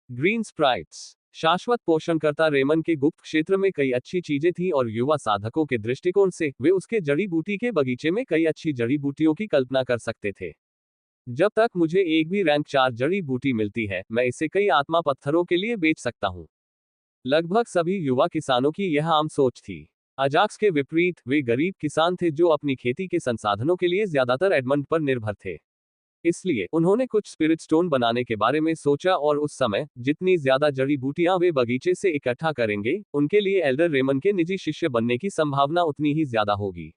Green sprites. शाश्वत पोषणकर्ता रेमन के गुप्त क्षेत्र में कई अच्छी चीजें थीं और युवा साधकों के दृष्टिकोण से वे उसके जड़ी बूटी के बगीचे में कई अच्छी जड़ी बूटियों की कल्पना कर सकते थे। जब तक मुझे एक भी रैंक 4 जड़ी बूटी मिलती है, मैं इसे कई आत्मा पत्थरों के लिए बेच सकता हूँ। लगभग सभी युवा किसानों की यह आम सोच थी। अजाक्स के विपरीत, वे गरीब किसान थे जो अपनी खेती के संसाधनों के लिए ज्यादातर एडमंड पर निर्भर थे। इसलिए उन्होंने कुछ स्पिरिट स्टोन बनाने के बारे में सोचा और उस समय जितनी ज्यादा जड़ी बूटियां वे बगीचे से इकट्ठा करेंगे, उनके लिए एल्डर रेमन के निजी शिष्य बनने की संभावना उतनी ही ज्यादा होगी।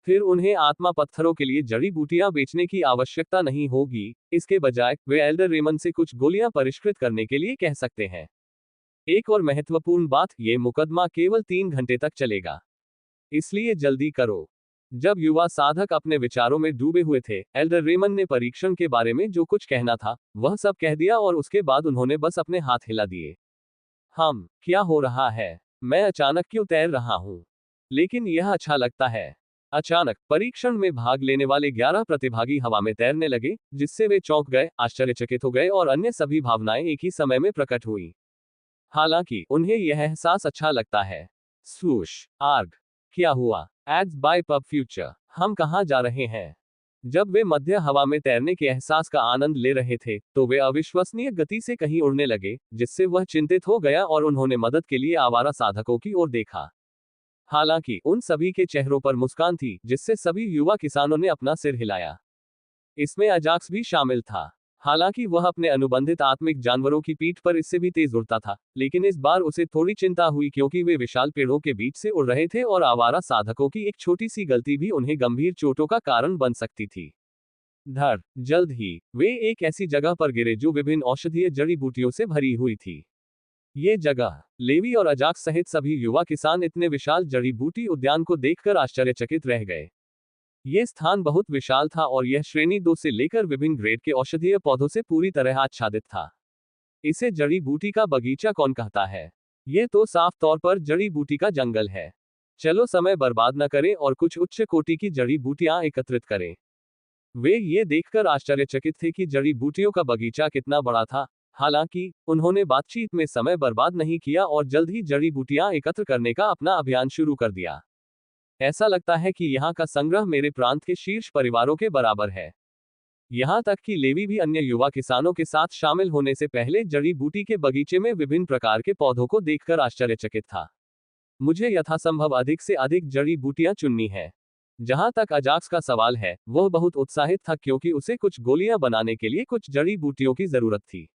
फिर उन्हें आत्मा पत्थरों के लिए जड़ी बूटियां बेचने की आवश्यकता नहीं होगी, इसके बजाय वे एल्डर रेमन से कुछ गोलियां परिष्कृत करने के लिए कह सकते हैं। एक और महत्वपूर्ण बात, ये मुकदमा केवल 3 घंटे तक चलेगा, इसलिए जल्दी करो। जब युवा साधक अपने विचारों में डूबे हुए थे, एल्डर रेमन ने परीक्षण के बारे में जो कुछ कहना था वह सब कह दिया और उसके बाद उन्होंने बस अपने हाथ हिला दिए। क्या हो रहा है? मैं अचानक क्यों तैर रहा हूं? लेकिन यह अच्छा लगता है। अचानक परीक्षण में भाग लेने वाले 11 प्रतिभागी हवा में तैरने लगे, जिससे वे चौंक गए, आश्चर्यचकित हो गए और अन्य सभी भावनाएं एक ही समय में प्रकट हुई। हालांकि उन्हें यह एहसास अच्छा लगता है। स्वूश, आर्ग, क्या हुआ? Ads by pub future. हम कहाँ जा रहे हैं? जब वे मध्य हवा में तैरने के एहसास का आनंद ले रहे थे, तो वे अविश्वसनीय गति से कहीं उड़ने लगे, जिससे वह चिंतित हो गया और उन्होंने मदद के लिए आवारा साधकों की ओर देखा। हालांकि उन सभी के चेहरों पर मुस्कान थी, जिससे सभी युवा किसानों ने अपना सिर हिलाया। इसमें अजाक्स भी शामिल था। हालांकि वह अपने अनुबंधित आत्मिक जानवरों की पीठ पर इससे भी तेज उड़ता था, लेकिन इस बार उसे थोड़ी चिंता हुई क्योंकि वे विशाल पेड़ों के बीच से उड़ रहे थे और आवारा साधकों की एक छोटी सी गलती भी उन्हें गंभीर चोटों का कारण बन सकती थी। जल्द ही वे एक ऐसी जगह पर गिरे जो विभिन्न औषधीय जड़ी बूटियों से भरी हुई थी। ये जगह, लेवी और अजाक्स सहित सभी युवा किसान इतने विशाल जड़ी बूटी उद्यान को देखकर आश्चर्यचकित रह गए। यह स्थान बहुत विशाल था और यह श्रेणी 2 से लेकर विभिन्न ग्रेड के औषधीय पौधों से पूरी तरह आच्छादित था। इसे जड़ी बूटी का बगीचा कौन कहता है? यह तो साफ तौर पर जड़ी बूटी का जंगल है। चलो समय बर्बाद न करें और कुछ उच्च कोटि की जड़ी बूटियां एकत्रित करें। वे ये देखकर आश्चर्यचकित थे कि जड़ी बूटियों का बगीचा कितना बड़ा था। हालांकि उन्होंने बातचीत में समय बर्बाद नहीं किया और जल्द ही जड़ी बूटियां एकत्र करने का अपना अभियान शुरू कर दिया। ऐसा लगता है कि यहाँ का संग्रह मेरे प्रांत के शीर्ष परिवारों के बराबर है। यहाँ तक कि लेवी भी अन्य युवा किसानों के साथ शामिल होने से पहले जड़ी बूटी के बगीचे में विभिन्न प्रकार के पौधों को देखकर आश्चर्यचकित था। मुझे यथासंभव अधिक से अधिक जड़ी बूटियां चुननी है। जहां तक अजाक्स का सवाल है, वह बहुत उत्साहित था क्योंकि उसे कुछ गोलियां बनाने के लिए कुछ जड़ी बूटियों की जरूरत थी।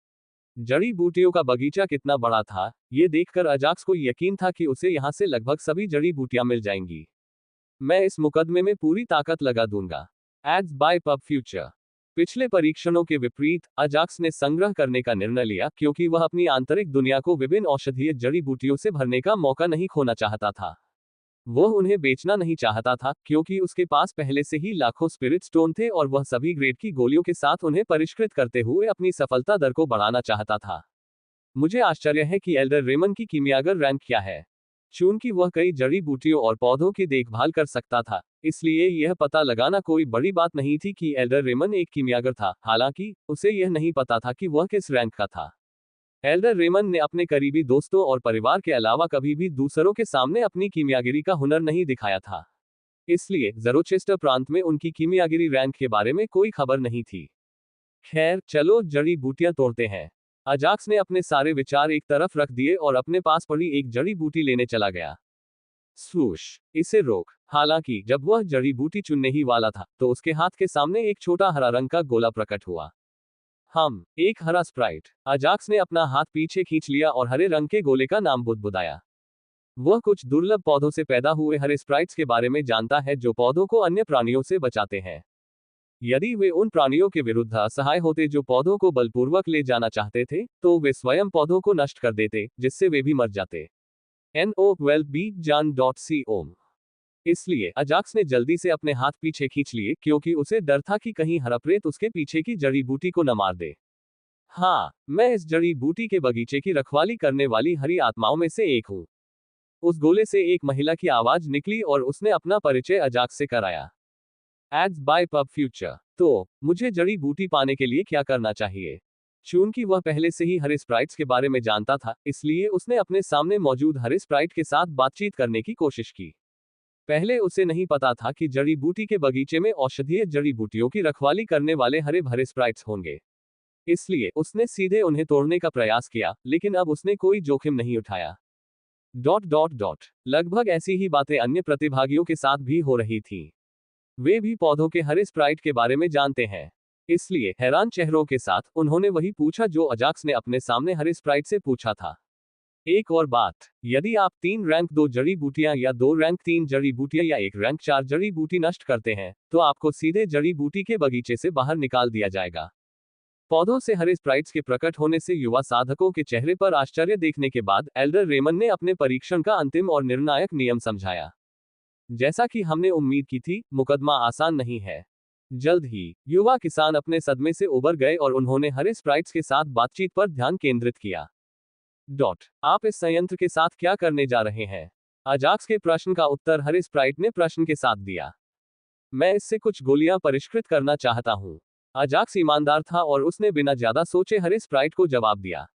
जड़ी बूटियों का बगीचा कितना बड़ा था, ये देखकर अजाक्स को यकीन था कि उसे यहाँ से लगभग सभी जड़ी बूटियां मिल जाएंगी। मैं इस मुकदमे में पूरी ताकत लगा दूंगा। Ads by pub future. पिछले परीक्षणों के विपरीत, अजाक्स ने संग्रह करने का निर्णय लिया क्योंकि वह अपनी आंतरिक दुनिया को विभिन्न औषधीय जड़ी बूटियों से भरने का मौका नहीं खोना चाहता था। वह उन्हें बेचना नहीं चाहता था क्योंकि उसके पास पहले से ही लाखों स्पिरिट स्टोन थे और वह सभी ग्रेड की गोलियों के साथ उन्हें परिष्कृत करते हुए अपनी सफलता दर को बढ़ाना चाहता था। मुझे आश्चर्य है कि एल्डर रेमन की कीमियागर रैंक क्या है। चूंकि वह कई जड़ी बूटियों और पौधों की देखभाल कर सकता था, इसलिए यह पता लगाना कोई बड़ी बात नहीं थी कि एल्डर रेमन एक कीमियागर था। हालांकि उसे यह नहीं पता था कि वह किस रैंक का था। एल्डर रेमन ने अपने करीबी दोस्तों और परिवार के अलावा कभी भी दूसरों के सामने अपनी कीमियागिरी का हुनर नहीं दिखाया था। इसलिए ज़रोचेस्टर प्रांत में उनकी कीमियागिरी रैंक के बारे में कोई खबर नहीं थी। खैर, चलो जड़ी बूटियां तोड़ते हैं। अजाक्स ने अपने सारे विचार एक तरफ रख दिए और अपने पास पड़ी एक जड़ी बूटी लेने चला गया। स्वूश, इसे रोक। हालांकि जब वह जड़ी बूटी चुनने ही वाला था, तो उसके हाथ के सामने एक छोटा हरा रंग का गोला प्रकट हुआ। एक हरा स्प्राइट। अजाक्स ने अपना हाथ पीछे खींच लिया और हरे रंग के गोले का नाम बुदबुदाया। वह कुछ दुर्लभ पौधों से पैदा हुए हरे स्प्राइट्स के बारे में जानता है जो पौधों को अन्य प्राणियों से बचाते हैं। यदि वे उन प्राणियों के विरुद्ध असहाय होते जो पौधों को बलपूर्वक ले जाना चाहते थे, तो वे स्वयं पौधों को नष्ट कर देते, जिससे वे भी मर जाते। No12bjan.com। इसलिए अजाक्स ने जल्दी से अपने हाथ पीछे खींच लिए क्योंकि उसे डर था कि कहीं हरप्रेत उसके पीछे की जड़ी बूटी को न मार दे। मैं इस जड़ी बूटी के बगीचे की रखवाली करने वाली हरी आत्माओं में से एक हूँ। उस गोले से एक महिला की आवाज निकली और उसने अपना परिचय अजाक्स से कराया। Ads by pub future. तो मुझे जड़ी बूटी पाने के लिए क्या करना चाहिए? चूंकि वह पहले से ही हरे स्प्राइट्स के बारे में जानता था, इसलिए उसने अपने सामने मौजूद हरे स्प्राइट के साथ बातचीत करने की कोशिश की। पहले उसे नहीं पता था कि जड़ी बूटी के बगीचे में औषधीय जड़ी बूटियों की रखवाली करने वाले हरे भरे स्प्राइट्स होंगे। इसलिए उसने सीधे उन्हें तोड़ने का प्रयास किया, लेकिन अब उसने कोई जोखिम नहीं उठाया। लगभग ऐसी ही बातें अन्य प्रतिभागियों के साथ भी हो रही थी। वे भी पौधों के हरे स्प्राइट के बारे में जानते हैं। इसलिए हैरान चेहरों के साथ उन्होंने वही पूछा जो अजाक्स ने अपने सामने हरे स्प्राइट से पूछा था। एक और बात, यदि आप 3 रैंक 2 जड़ी बूटियां या 2 रैंक 3 जड़ी बूटियां या 1 रैंक 4 जड़ी बूटी नष्ट करते हैं, तो आपको सीधे जड़ी बूटी के बगीचे से बाहर निकाल दिया जाएगा। पौधों से हरे स्प्राइट्स के प्रकट होने से युवा साधकों के चेहरे पर आश्चर्य देखने के बाद एल्डर रेमन ने अपने परीक्षण का अंतिम और निर्णायक नियम समझाया। जैसा कि हमने उम्मीद की थी, मुकदमा आसान नहीं है। जल्द ही युवा किसान अपने सदमे से उबर गए और उन्होंने हरे स्प्राइट्स के साथ बातचीत पर ध्यान केंद्रित किया। आप इस संयंत्र के साथ क्या करने जा रहे हैं? अजाक्स के प्रश्न का उत्तर हरे स्प्राइट ने प्रश्न के साथ दिया। मैं इससे कुछ गोलियां परिष्कृत करना चाहता हूं। अजाक्स ईमानदार था और उसने बिना ज्यादा सोचे हरे स्प्राइट को जवाब दिया।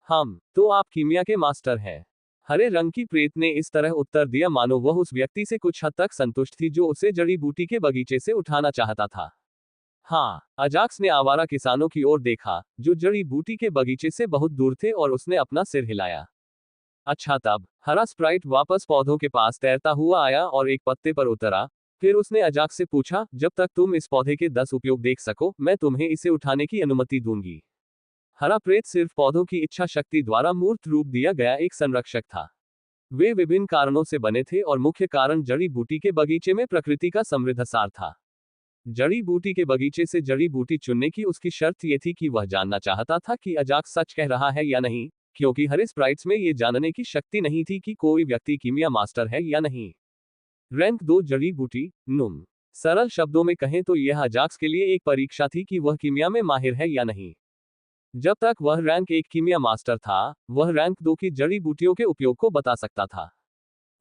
तो आप कीमिया के मास्टर हैं। हरे रंग की प्रेत ने इस तरह उत्तर दिया मानो वह उस व्यक्ति से कुछ हद तक संतुष्ट थी जो उसे जड़ी बूटी के बगीचे से उठाना चाहता था। अजाक्स ने आवारा किसानों की ओर देखा, जो जड़ी बूटी के बगीचे से बहुत दूर थे, और उसने अपना सिर हिलाया। अच्छा, तब हरा स्प्राइट वापस पौधों के पास तैरता हुआ आया और एक पत्ते पर उतरा। फिर उसने अजाक्स से पूछा, जब तक तुम इस पौधे के 10 उपयोग देख सको, मैं तुम्हें इसे उठाने की अनुमति दूंगी। हरा प्रेत सिर्फ पौधों की इच्छा शक्ति द्वारा मूर्त रूप दिया गया एक संरक्षक था। वे विभिन्न कारणों से बने थे और मुख्य कारण जड़ी बूटी के बगीचे में प्रकृति का समृद्ध सार था। जड़ी बूटी के बगीचे से जड़ी बूटी चुनने की उसकी शर्त यह थी कि वह जानना चाहता था कि अजाक्स सच कह रहा है या नहीं, क्योंकि हरे स्प्राइट्स में यह जानने की शक्ति नहीं थी कि कोई व्यक्ति कीमिया मास्टर है या नहीं। रैंक 2 जड़ी बूटी नुम। सरल शब्दों में कहें तो यह अजाक्स के लिए एक परीक्षा थी कि वह कीमिया में माहिर है या नहीं। जब तक वह रैंक 1 कीमिया मास्टर था, वह रैंक 2 की जड़ी बूटियों के उपयोग को बता सकता था।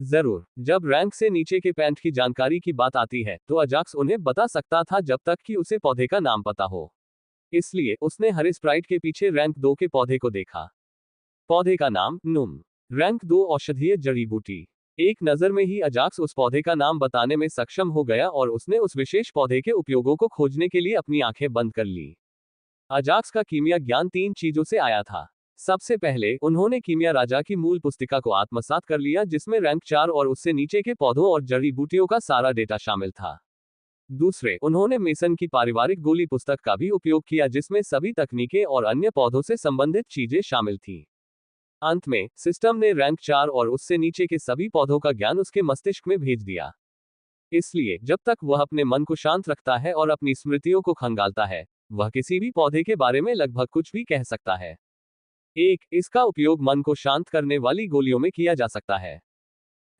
जरूर, जब रैंक से नीचे के पैंट की जानकारी की बात आती है, तो अजाक्स उन्हें बता सकता था जब तक कि उसे पौधे का नाम पता हो। इसलिए उसने हरे स्प्राइट के पीछे रैंक 2 के पौधे को देखा। पौधे का नाम नुम, रैंक 2 औषधीय जड़ी बूटी। एक नजर में ही अजाक्स उस पौधे का नाम बताने में सक्षम हो गया और उसने उस विशेष पौधे के उपयोगों को खोजने के लिए अपनी आंखें बंद कर ली। अजाक्स का कीमिया ज्ञान 3 चीजों से आया था। सबसे पहले उन्होंने कीमिया राजा की मूल पुस्तिका को आत्मसात कर लिया, जिसमें रैंक 4 और उससे नीचे के पौधों और जड़ी बूटियों का सारा डेटा शामिल था। दूसरे, उन्होंने मेसन की पारिवारिक गोली पुस्तक का भी उपयोग किया, जिसमें सभी तकनीकें और अन्य पौधों से संबंधित चीजें शामिल थीं। अंत में सिस्टम ने रैंक 4 और उससे नीचे के सभी पौधों का ज्ञान उसके मस्तिष्क में भेज दिया। इसलिए जब तक वह अपने मन को शांत रखता है और अपनी स्मृतियों को खंगालता है, वह किसी भी पौधे के बारे में लगभग कुछ भी कह सकता है। इसका उपयोग मन को शांत करने वाली गोलियों में किया जा सकता है।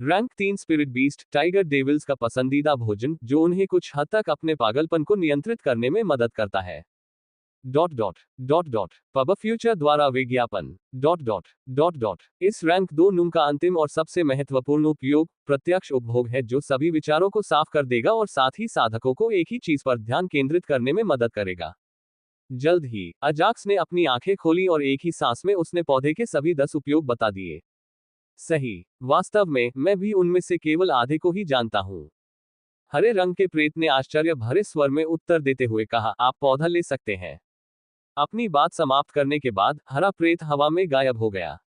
Rank 3 spirit beast tiger devils का पसंदीदा भोजन, जो उन्हें कुछ हद तक अपने पागलपन को नियंत्रित करने में मदद करता है। पब फ्यूचर द्वारा विज्ञापन। इस रैंक 2 नुम का अंतिम और सबसे महत्वपूर्ण उपयोग प्रत्यक्ष उपभोग है, जो सभी विचारों को साफ कर देगा और साथ ही साधकों को एक ही चीज पर ध्यान केंद्रित करने में मदद करेगा। जल्द ही अजाक्स ने अपनी आंखें खोली और एक ही सांस में उसने पौधे के सभी 10 उपयोग बता दिए। सही, वास्तव में मैं भी उनमें से केवल आधे को ही जानता हूं। हरे रंग के प्रेत ने आश्चर्य भरे स्वर में उत्तर देते हुए कहा, आप पौधा ले सकते हैं। अपनी बात समाप्त करने के बाद हरा प्रेत हवा में गायब हो गया।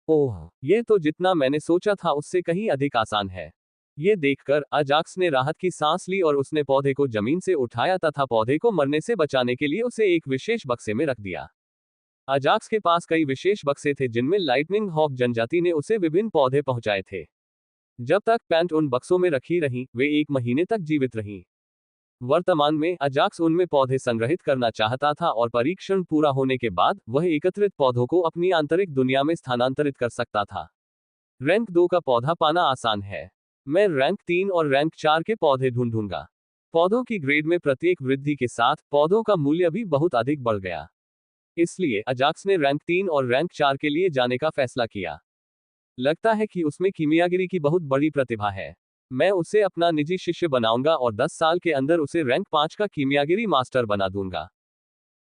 ओह, यह तो जितना मैंने सोचा था उससे कहीं अधिक आसान है। ये देखकर अजाक्स ने राहत की सांस ली और उसने पौधे को जमीन से उठाया तथा पौधे को मरने से बचाने के लिए उसे एक विशेष बक्से में रख दिया। अजाक्स के पास कई विशेष बक्से थे जिनमें लाइटनिंग हॉक जनजाति ने उसे विभिन्न पौधे पहुंचाए थे। जब तक पैंट उन बक्सों में रखी रही, वे 1 महीने तक जीवित रहीं। वर्तमान में अजाक्स उनमें पौधे संग्रहित करना चाहता था और परीक्षण पूरा होने के बाद वह एकत्रित पौधों को अपनी आंतरिक दुनिया में स्थानांतरित कर सकता था। रैंक 2 का पौधा पाना आसान है। मैं रैंक 3 और रैंक 4 के पौधे ढूंढूंगा। पौधों की ग्रेड में प्रत्येक वृद्धि के साथ पौधों का मूल्य भी बहुत अधिक बढ़ गया। इसलिए अजाक्स ने रैंक 3 और रैंक 4 के लिए जाने का फैसला किया। लगता है कि उसमें कीमियागिरी की बहुत बड़ी प्रतिभा है। मैं उसे अपना निजी शिष्य बनाऊंगा और 10 साल के अंदर उसे रैंक 5 का कीमियागिरी मास्टर बना दूंगा।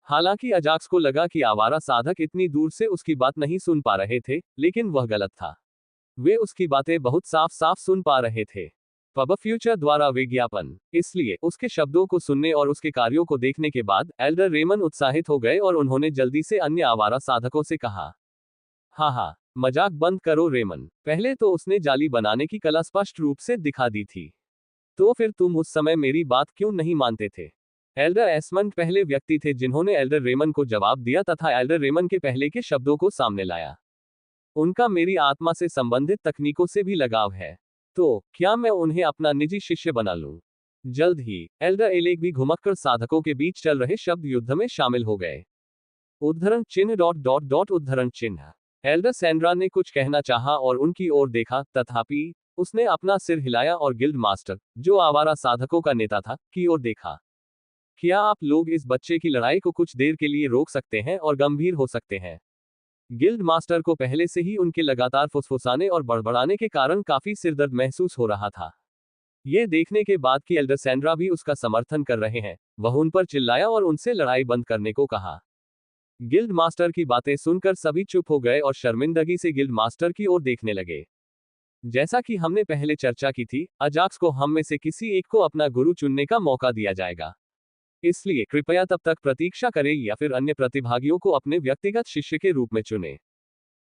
हालांकि अजाक्स को लगा कि आवारा साधक इतनी दूर से उसकी बात नहीं सुन पा रहे थे, लेकिन वह गलत था। वे उसकी बातें बहुत साफ साफ सुन पा रहे थे। पब फ्यूचर द्वारा विज्ञापन। इसलिए उसके शब्दों को सुनने और उसके कार्यों को देखने के बाद एल्डर रेमन उत्साहित हो गए और उन्होंने जल्दी से अन्य आवारा साधकों से कहा, हाँ हाँ, मजाक बंद करो रेमन। पहले तो उसने जाली बनाने की कला स्पष्ट रूप से दिखा दी थी, तो फिर तुम उस समय मेरी बात क्यों नहीं मानते थे? एल्डर एस्मंड पहले व्यक्ति थे जिन्होंने एल्डर रेमन को जवाब दिया तथा एल्डर रेमन के पहले के शब्दों को सामने लाया। उनका मेरी आत्मा से संबंधित तकनीकों से भी लगाव है, तो क्या मैं उन्हें अपना निजी शिष्य बना लूं? जल्द ही एल्डर एलेक भी घुमक्कड़ साधकों के बीच चल रहे शब्द युद्ध में शामिल हो गए। उद्धरण चिन्ह डॉट डॉट डॉट उद्धरण चिन्ह। एल्डर सैंड्रा ने कुछ कहना चाहा और उनकी ओर देखा, तथापि उसने अपना सिर हिलाया और गिल्ड मास्टर, जो आवारा साधकों का नेता था, की ओर देखा। क्या आप लोग इस बच्चे की लड़ाई को कुछ देर के लिए रोक सकते हैं और गंभीर हो सकते हैं? गिल्ड मास्टर को पहले से ही उनके लगातार फुसफुसाने और बड़बड़ाने के कारण काफी सिरदर्द महसूस हो रहा था। यह देखने के बाद कि एल्डर सैंड्रा भी उसका समर्थन कर रहे हैं, वह उन पर चिल्लाया और उनसे लड़ाई बंद करने को कहा। गिल्ड मास्टर की बातें सुनकर सभी चुप हो गए और शर्मिंदगी से गिल्ड मास्टर की ओर देखने लगे। जैसा कि हमने पहले चर्चा की थी, अजाक्स को हम में से किसी एक को अपना गुरु चुनने का मौका दिया जाएगा। इसलिए कृपया तब तक प्रतीक्षा करें या फिर अन्य प्रतिभागियों को अपने व्यक्तिगत शिष्य के रूप में चुनें।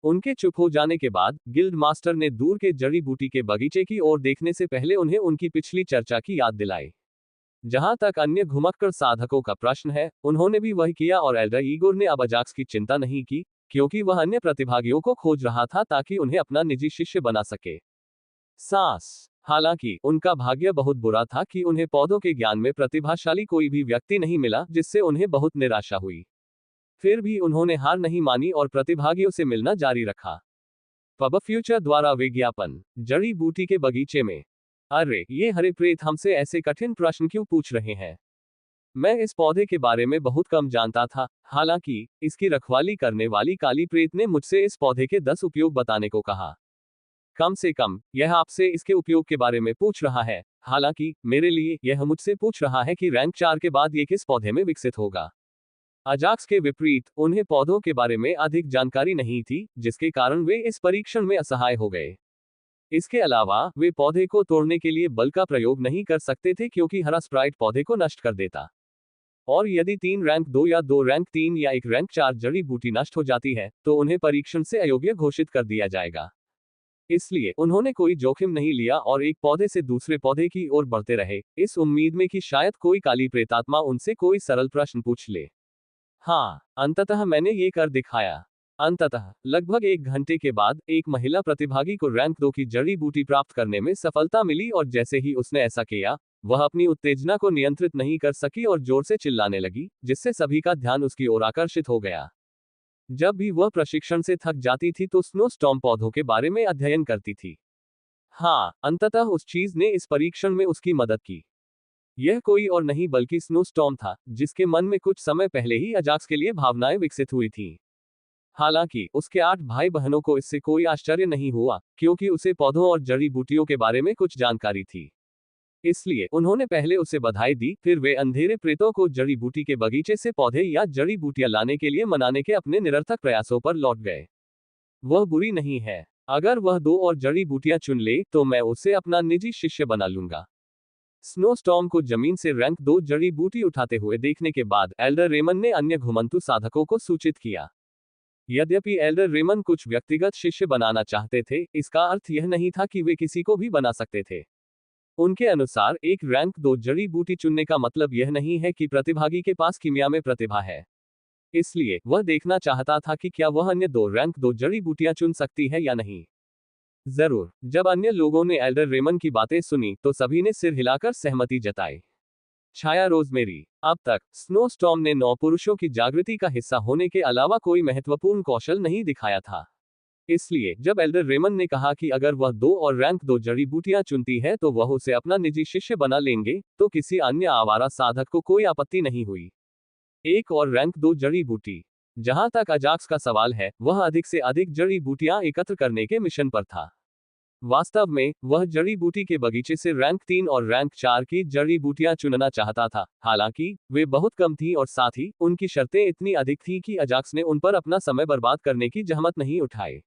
उनके चुप हो जाने के बाद गिल्ड मास्टर ने दूर के जड़ी बूटी के बगीचे की ओर देखने से पहले उन्हें उनकी पिछली चर्चा की याद दिलाई। जहां तक अन्य घुमक्कड़ साधकों का प्रश्न है, उन्होंने भी वही किया और एल्डर ईगोर ने अब अजाक्स की चिंता नहीं की, क्योंकि वह अन्य प्रतिभागियों को खोज रहा था ताकि उन्हें अपना निजी शिष्य बना सके। सांस। हालांकि उनका भाग्य बहुत बुरा था कि उन्हें पौधों के ज्ञान में प्रतिभाशाली कोई भी व्यक्ति नहीं मिला, जिससे उन्हें बहुत निराशा हुई। फिर भी उन्होंने हार नहीं मानी और प्रतिभागियों से मिलना जारी रखा। पब फ्यूचर द्वारा विज्ञापन। जड़ी बूटी के बगीचे में। अरे ये हरे प्रेत हमसे ऐसे कठिन प्रश्न क्यों पूछ रहे हैं? मैं इस पौधे के बारे में बहुत कम जानता था। हालांकि इसकी रखवाली करने वाली काली प्रेत ने मुझसे इस पौधे के 10 उपयोग बताने को कहा। कम से कम यह आपसे इसके उपयोग के बारे में पूछ रहा है। हालांकि मेरे लिए यह मुझसे पूछ रहा है कि रैंक 4 के बाद ये किस पौधे में विकसित होगा। अजाक्स के विपरीत उन्हें पौधों के बारे में अधिक जानकारी नहीं थी, जिसके कारण वे इस परीक्षण में असहाय हो गए। इसके अलावा वे पौधे को तोड़ने के लिए बल का प्रयोग नहीं कर सकते थे, क्योंकि हरा स्प्राइट पौधे को नष्ट कर देता। और यदि 3 रैंक 2 या 2 रैंक 3 या 1 रैंक 4 जड़ी बूटी नष्ट हो जाती है, तो उन्हें परीक्षण से अयोग्य घोषित कर दिया जाएगा। इसलिए उन्होंने कोई जोखिम नहीं लिया और एक पौधे से दूसरे पौधे की ओर बढ़ते रहे, इस उम्मीद में कि शायद कोई काली प्रेतात्मा उनसे कोई सरल प्रश्न पूछ ले। हाँ, अंततः मैंने ये कर दिखाया। अंततः लगभग 1 घंटे के बाद एक महिला प्रतिभागी को रैंक 2 की जड़ी बूटी प्राप्त करने में सफलता मिली और जैसे ही उसने ऐसा किया, वह अपनी उत्तेजना को नियंत्रित नहीं कर सकी और जोर से चिल्लाने लगी, जिससे सभी का ध्यान उसकी ओर आकर्षित हो गया। जब भी वह प्रशिक्षण से थक जाती थी तो स्नो स्टॉर्म पौधों के बारे में अध्ययन करती थी। हाँ, अंततः उस चीज ने इस परीक्षण में उसकी मदद की। यह कोई और नहीं बल्कि स्नो स्टॉर्म था, जिसके मन में कुछ समय पहले ही अजाक्स के लिए भावनाएं विकसित हुई थीं। हालांकि उसके 8 भाई बहनों को इससे कोई आश्चर्य नहीं हुआ, क्योंकि उसे पौधों और जड़ी बूटियों के बारे में कुछ जानकारी थी। इसलिए उन्होंने पहले उसे बधाई दी, फिर वे अंधेरे प्रेतों को जड़ी बूटी के बगीचे से पौधे या जड़ी बूटियां लाने के लिए मनाने के अपने निरर्थक प्रयासों पर लौट गए। वह बुरी नहीं है। अगर वह 2 और जड़ी बूटियां चुन ले तो मैं उसे अपना निजी शिष्य बना लूंगा। स्नो स्टॉर्म को जमीन से रैंक 2 जड़ी बूटी उठाते हुए देखने के बाद एल्डर रेमन ने अन्य घुमंतु साधकों को सूचित किया। यद्यपि एल्डर रेमन कुछ व्यक्तिगत शिष्य बनाना चाहते थे, इसका अर्थ यह नहीं था कि वे किसी को भी बना सकते थे। उनके अनुसार एक रैंक 2 जड़ी बूटी चुनने का मतलब यह नहीं है कि प्रतिभागी के पास कीमिया में प्रतिभा है। इसलिए वह देखना चाहता था कि क्या वह अन्य 2 रैंक 2 जड़ी बूटियां चुन सकती है या नहीं। जरूर। जब अन्य लोगों ने एल्डर रेमन की बातें सुनी तो सभी ने सिर हिलाकर सहमति जताई। छाया रोजमेरी। अब तक स्नो स्टॉर्म ने 9 पुरुषों की जागृति का हिस्सा होने के अलावा कोई महत्वपूर्ण कौशल नहीं दिखाया था। इसलिए जब एल्डर रेमन ने कहा कि अगर वह 2 और रैंक 2 जड़ी बूटियां चुनती है तो वह उसे अपना निजी शिष्य बना लेंगे, तो किसी अन्य आवारा साधक को कोई आपत्ति नहीं हुई। 1 और रैंक 2 जड़ी बूटी। जहां तक अजाक्स का सवाल है, वह अधिक से अधिक जड़ी बूटियां एकत्र करने के मिशन पर था। वास्तव में वह जड़ी बूटी के बगीचे से रैंक 3 और रैंक 4 की जड़ी बूटियां चुनना चाहता था। हालांकि वे बहुत कम थीं और साथ ही उनकी शर्तें इतनी अधिक थीं कि अजाक्स ने उन पर अपना समय बर्बाद करने की जहमत नहीं उठाई।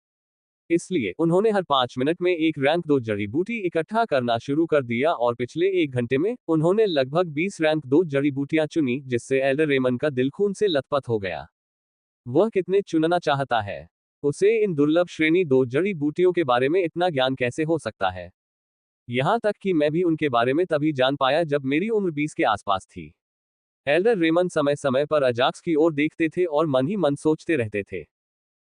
इसलिए उन्होंने हर 5 मिनट में एक रैंक 2 जड़ी बूटी इकट्ठा करना शुरू कर दिया और पिछले 1 घंटे में उन्होंने लगभग 20 रैंक 2 जड़ी बूटियां चुनी, जिससे एल्डर रेमन का दिल खून से लथपथ हो गया। वह कितने चुनना चाहता है? उसे इन दुर्लभ श्रेणी 2 जड़ी बूटियों के बारे में इतना ज्ञान कैसे हो सकता है? यहां तक कि मैं भी उनके बारे में तभी जान पाया जब मेरी उम्र 20 के आसपास थी। एल्डर रेमन समय समय पर अजाक्स की ओर देखते थे और मन ही मन सोचते रहते थे।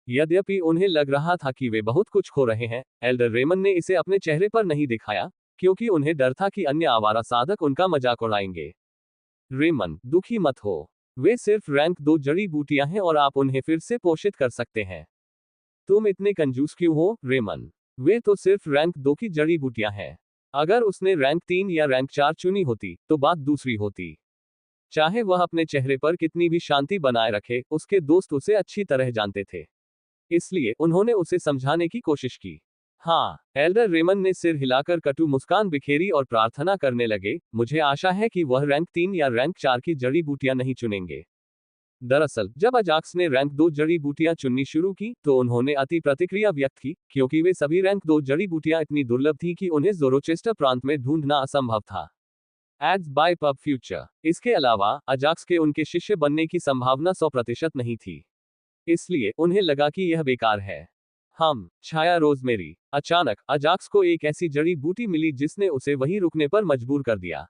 यद्यपि उन्हें लग रहा था कि वे बहुत कुछ खो रहे हैं, एल्डर रेमन ने इसे अपने चेहरे पर नहीं दिखाया, क्योंकि उन्हें डर था कि अन्य आवारा साधक उनका मजाक उड़ाएंगे। रेमन, दुखी मत हो। वे सिर्फ रैंक 2 जड़ी बूटियां हैं और आप उन्हें फिर से पोषित कर सकते हैं। तुम इतने कंजूस क्यों हो, रेमन? वे तो सिर्फ रैंक 2 की जड़ी बूटियां हैं। अगर उसने रैंक 3 या रैंक 4 चुनी होती, तो बात दूसरी होती। चाहे वह अपने चेहरे पर कितनी भी शांति बनाए रखे, उसके दोस्त उसे अच्छी तरह जानते थे। इसलिए उन्होंने उसे समझाने की कोशिश की। हाँ, एल्डर रेमन ने सिर हिलाकर कटु मुस्कान बिखेरी और प्रार्थना करने लगे, मुझे आशा है कि वह रैंक 3 या रैंक 4 की जड़ी बूटियां नहीं चुनेंगे। दरअसल जब अजाक्स ने रैंक 2 जड़ी बूटियां चुननी शुरू की, तो उन्होंने अति प्रतिक्रिया व्यक्त की, क्योंकि वे सभी रैंक 2 जड़ी बूटियां इतनी दुर्लभ थीं कि उन्हें ज़ोरोचेस्टर प्रांत में ढूंढना असंभव था। Ads by pub future. इसके अलावा अजाक्स के उनके शिष्य बनने की संभावना 100% नहीं थी। इसलिए उन्हें लगा कि यह बेकार है। छाया रोजमेरी। अचानक अजाक्स को एक ऐसी जड़ी बूटी मिली जिसने उसे वहीं रुकने पर मजबूर कर दिया।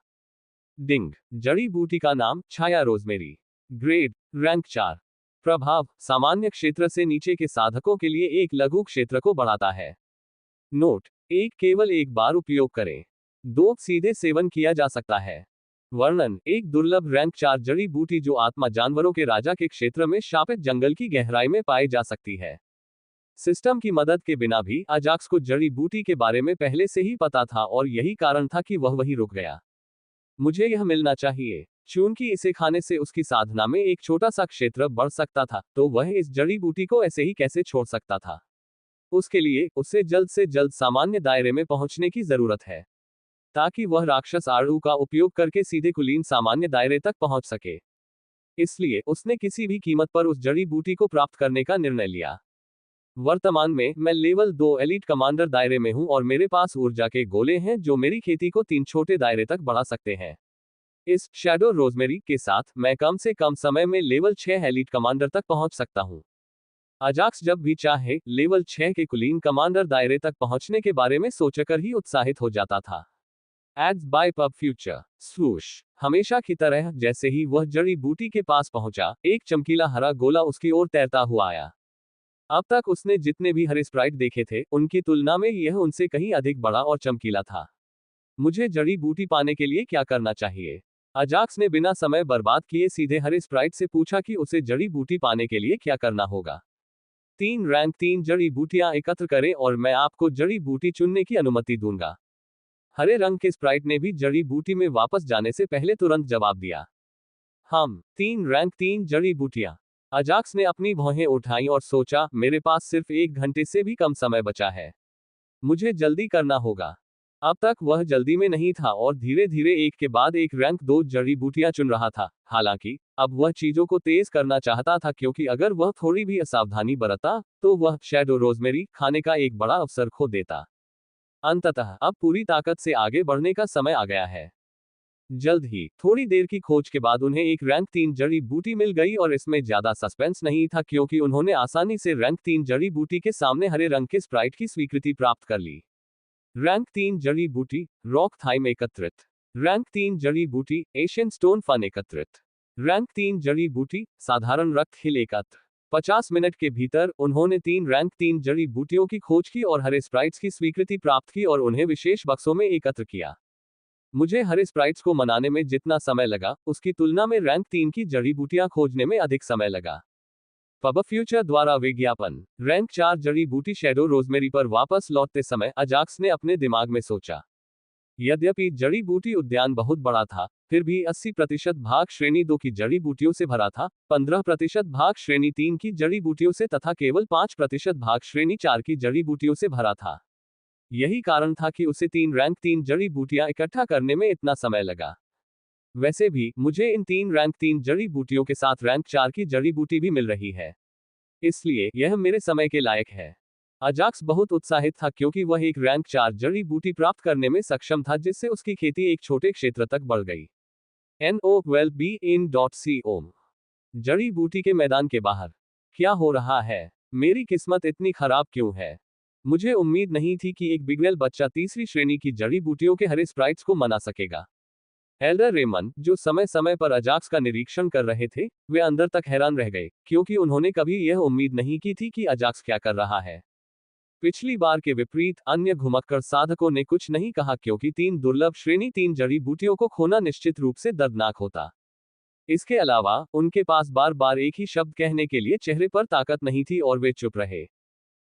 डिंग। जड़ी बूटी का नाम छाया रोजमेरी। Grade rank 4। प्रभाव सामान्य क्षेत्र से नीचे के साधकों के लिए एक लघु क्षेत्र को बढ़ाता है। नोट: एक केवल एक बार उपयोग करें। 2 सीधे सेवन किया जा सकता है। वर्णन: एक दुर्लभ रैंक 4 जड़ी बूटी जो आत्मा जानवरों के राजा के क्षेत्र में शापित जंगल की गहराई में पाई जा सकती है। सिस्टम की मदद के बिना भी अजाक्स को जड़ी बूटी के बारे में पहले से ही पता था और यही कारण था कि वह वहीं रुक गया। मुझे यह मिलना चाहिए। चूंकि इसे खाने से उसकी साधना में एक छोटा सा क्षेत्र बढ़ सकता था, तो वह इस जड़ी बूटी को ऐसे ही कैसे छोड़ सकता था? उसके लिए उसे जल्द से जल्द सामान्य दायरे में पहुंचने की जरूरत है, ताकि वह राक्षस आड़ू का उपयोग करके सीधे कुलीन सामान्य दायरे तक पहुंच सके। इसलिए उसने किसी भी कीमत पर उस जड़ी बूटी को प्राप्त करने का निर्णय लिया। वर्तमान में मैं लेवल 2 एलीट कमांडर दायरे में हूं और मेरे पास ऊर्जा के गोले हैं जो मेरी खेती को 3 छोटे दायरे तक बढ़ा सकते हैं। इस शैडो रोजमेरी के साथ मैं कम से कम समय में लेवल 6 एलीट कमांडर तक पहुंच सकता हूं। अजाक्स जब भी चाहे लेवल 6 के कुलीन कमांडर दायरे तक पहुंचने के बारे में सोचकर ही उत्साहित हो जाता था। Ads by pub future. Swoosh. हमेशा की तरह जैसे ही वह जड़ी बूटी के पास पहुंचा, एक चमकीला हरा गोला उसकी ओर तैरता हुआ आया। अब तक उसने जितने भी हरे स्प्राइट देखे थे, उनकी तुलना में यह उनसे कहीं अधिक बड़ा और चमकीला था। मुझे जड़ी बूटी पाने के लिए क्या करना चाहिए? अजाक्स ने बिना समय बर्बाद किए सीधे हरे स्प्राइट से पूछा कि उसे जड़ी बूटी पाने के लिए क्या करना होगा। 3 रैंक 3 जड़ी बूटियां एकत्र करें और मैं आपको जड़ी बूटी चुनने की अनुमति दूंगा। हरे रंग के स्प्राइट ने भी जड़ी बूटी में वापस जाने से पहले तुरंत जवाब दिया। 3 रैंक 3 जड़ी बूटियां। अजाक्स ने अपनी भौहें उठाई और सोचा, मेरे पास सिर्फ 1 घंटे से भी कम समय बचा है। मुझे जल्दी करना होगा। अब तक वह जल्दी में नहीं था और धीरे धीरे एक के बाद एक रैंक 2 जड़ी बूटियां चुन रहा था। हालांकि अब वह चीजों को तेज करना चाहता था, क्योंकि अगर वह थोड़ी भी असावधानी बरता, तो वह शैडो रोजमेरी खाने का एक बड़ा अवसर खो देता। अंततः अब पूरी ताकत से आगे बढ़ने का समय आ गया है। जल्द ही थोड़ी देर की खोज के बाद उन्हें एक रैंक 3 जड़ी बूटी मिल गई और इसमें ज्यादा सस्पेंस नहीं था, क्योंकि उन्होंने आसानी से रैंक 3 जड़ी बूटी के सामने हरे रंग के स्प्राइट की स्वीकृति प्राप्त कर ली। रैंक 3 जड़ी बूटी रॉक थाइम एकत्रित। रैंक 3 जड़ी बूटी एशियन स्टोन फन एकत्रित। रैंक 3 जड़ी बूटी साधारण रक्त हिल एकत्र। 50 मिनट के भीतर उन्होंने 3 रैंक 3 जड़ी बूटियों की खोज की और हरे स्प्राइट्स की स्वीकृति प्राप्त की और उन्हें विशेष बक्सों में एकत्र किया। मुझे हरे स्प्राइट्स को मनाने में जितना समय लगा, उसकी तुलना में रैंक 3 की जड़ी बूटियां खोजने में अधिक समय लगा। पब फ्यूचर द्वारा विज्ञापन। रैंक 4 जड़ी बूटी शैडो रोजमेरी पर वापस लौटते समय अजाक्स ने अपने दिमाग में सोचा। यद्यपि जड़ी बूटी उद्यान बहुत बड़ा था, फिर भी 80% भाग श्रेणी 2 की जड़ी बूटियों से भरा था, 15% भाग श्रेणी 3 की जड़ी बूटियों से तथा केवल 5% भाग श्रेणी 4 की जड़ी बूटियों से भरा था। यही कारण था कि उसे 3 जड़ी बूटियां इकट्ठा करने में इतना समय लगा। वैसे भी मुझे इन 3 जड़ी बूटियों के साथ रैंक 4 की जड़ी बूटी भी मिल रही है, इसलिए यह मेरे समय के लायक है। अजाक्स बहुत उत्साहित था क्योंकि वह एक रैंक 4 जड़ी बूटी प्राप्त करने में सक्षम था, जिससे उसकी खेती एक छोटे क्षेत्र तक बढ़ गई। NOLB-IN.com। जड़ी बूटी के मैदान के बाहर क्या हो रहा है? मेरी किस्मत इतनी खराब क्यों है? मुझे उम्मीद नहीं थी कि एक बिगड़ेल बच्चा तीसरी श्रेणी की जड़ी बूटियों के हरे स्प्राइट्स को मना सकेगा। एल्डर रेमन, जो समय समय पर अजाक्स का निरीक्षण कर रहे थे, वे अंदर तक हैरान रह गए, क्योंकि उन्होंने कभी यह उम्मीद नहीं की थी कि अजाक्स क्या कर रहा है। पिछली बार के विपरीत अन्य घुमक्कड़ साधकों ने कुछ नहीं कहा, क्योंकि 3 दुर्लभ श्रेणी 3 जड़ी बूटियों को खोना निश्चित रूप से दर्दनाक होता। इसके अलावा उनके पास बार बार एक ही शब्द कहने के लिए चेहरे पर ताकत नहीं थी और वे चुप रहे।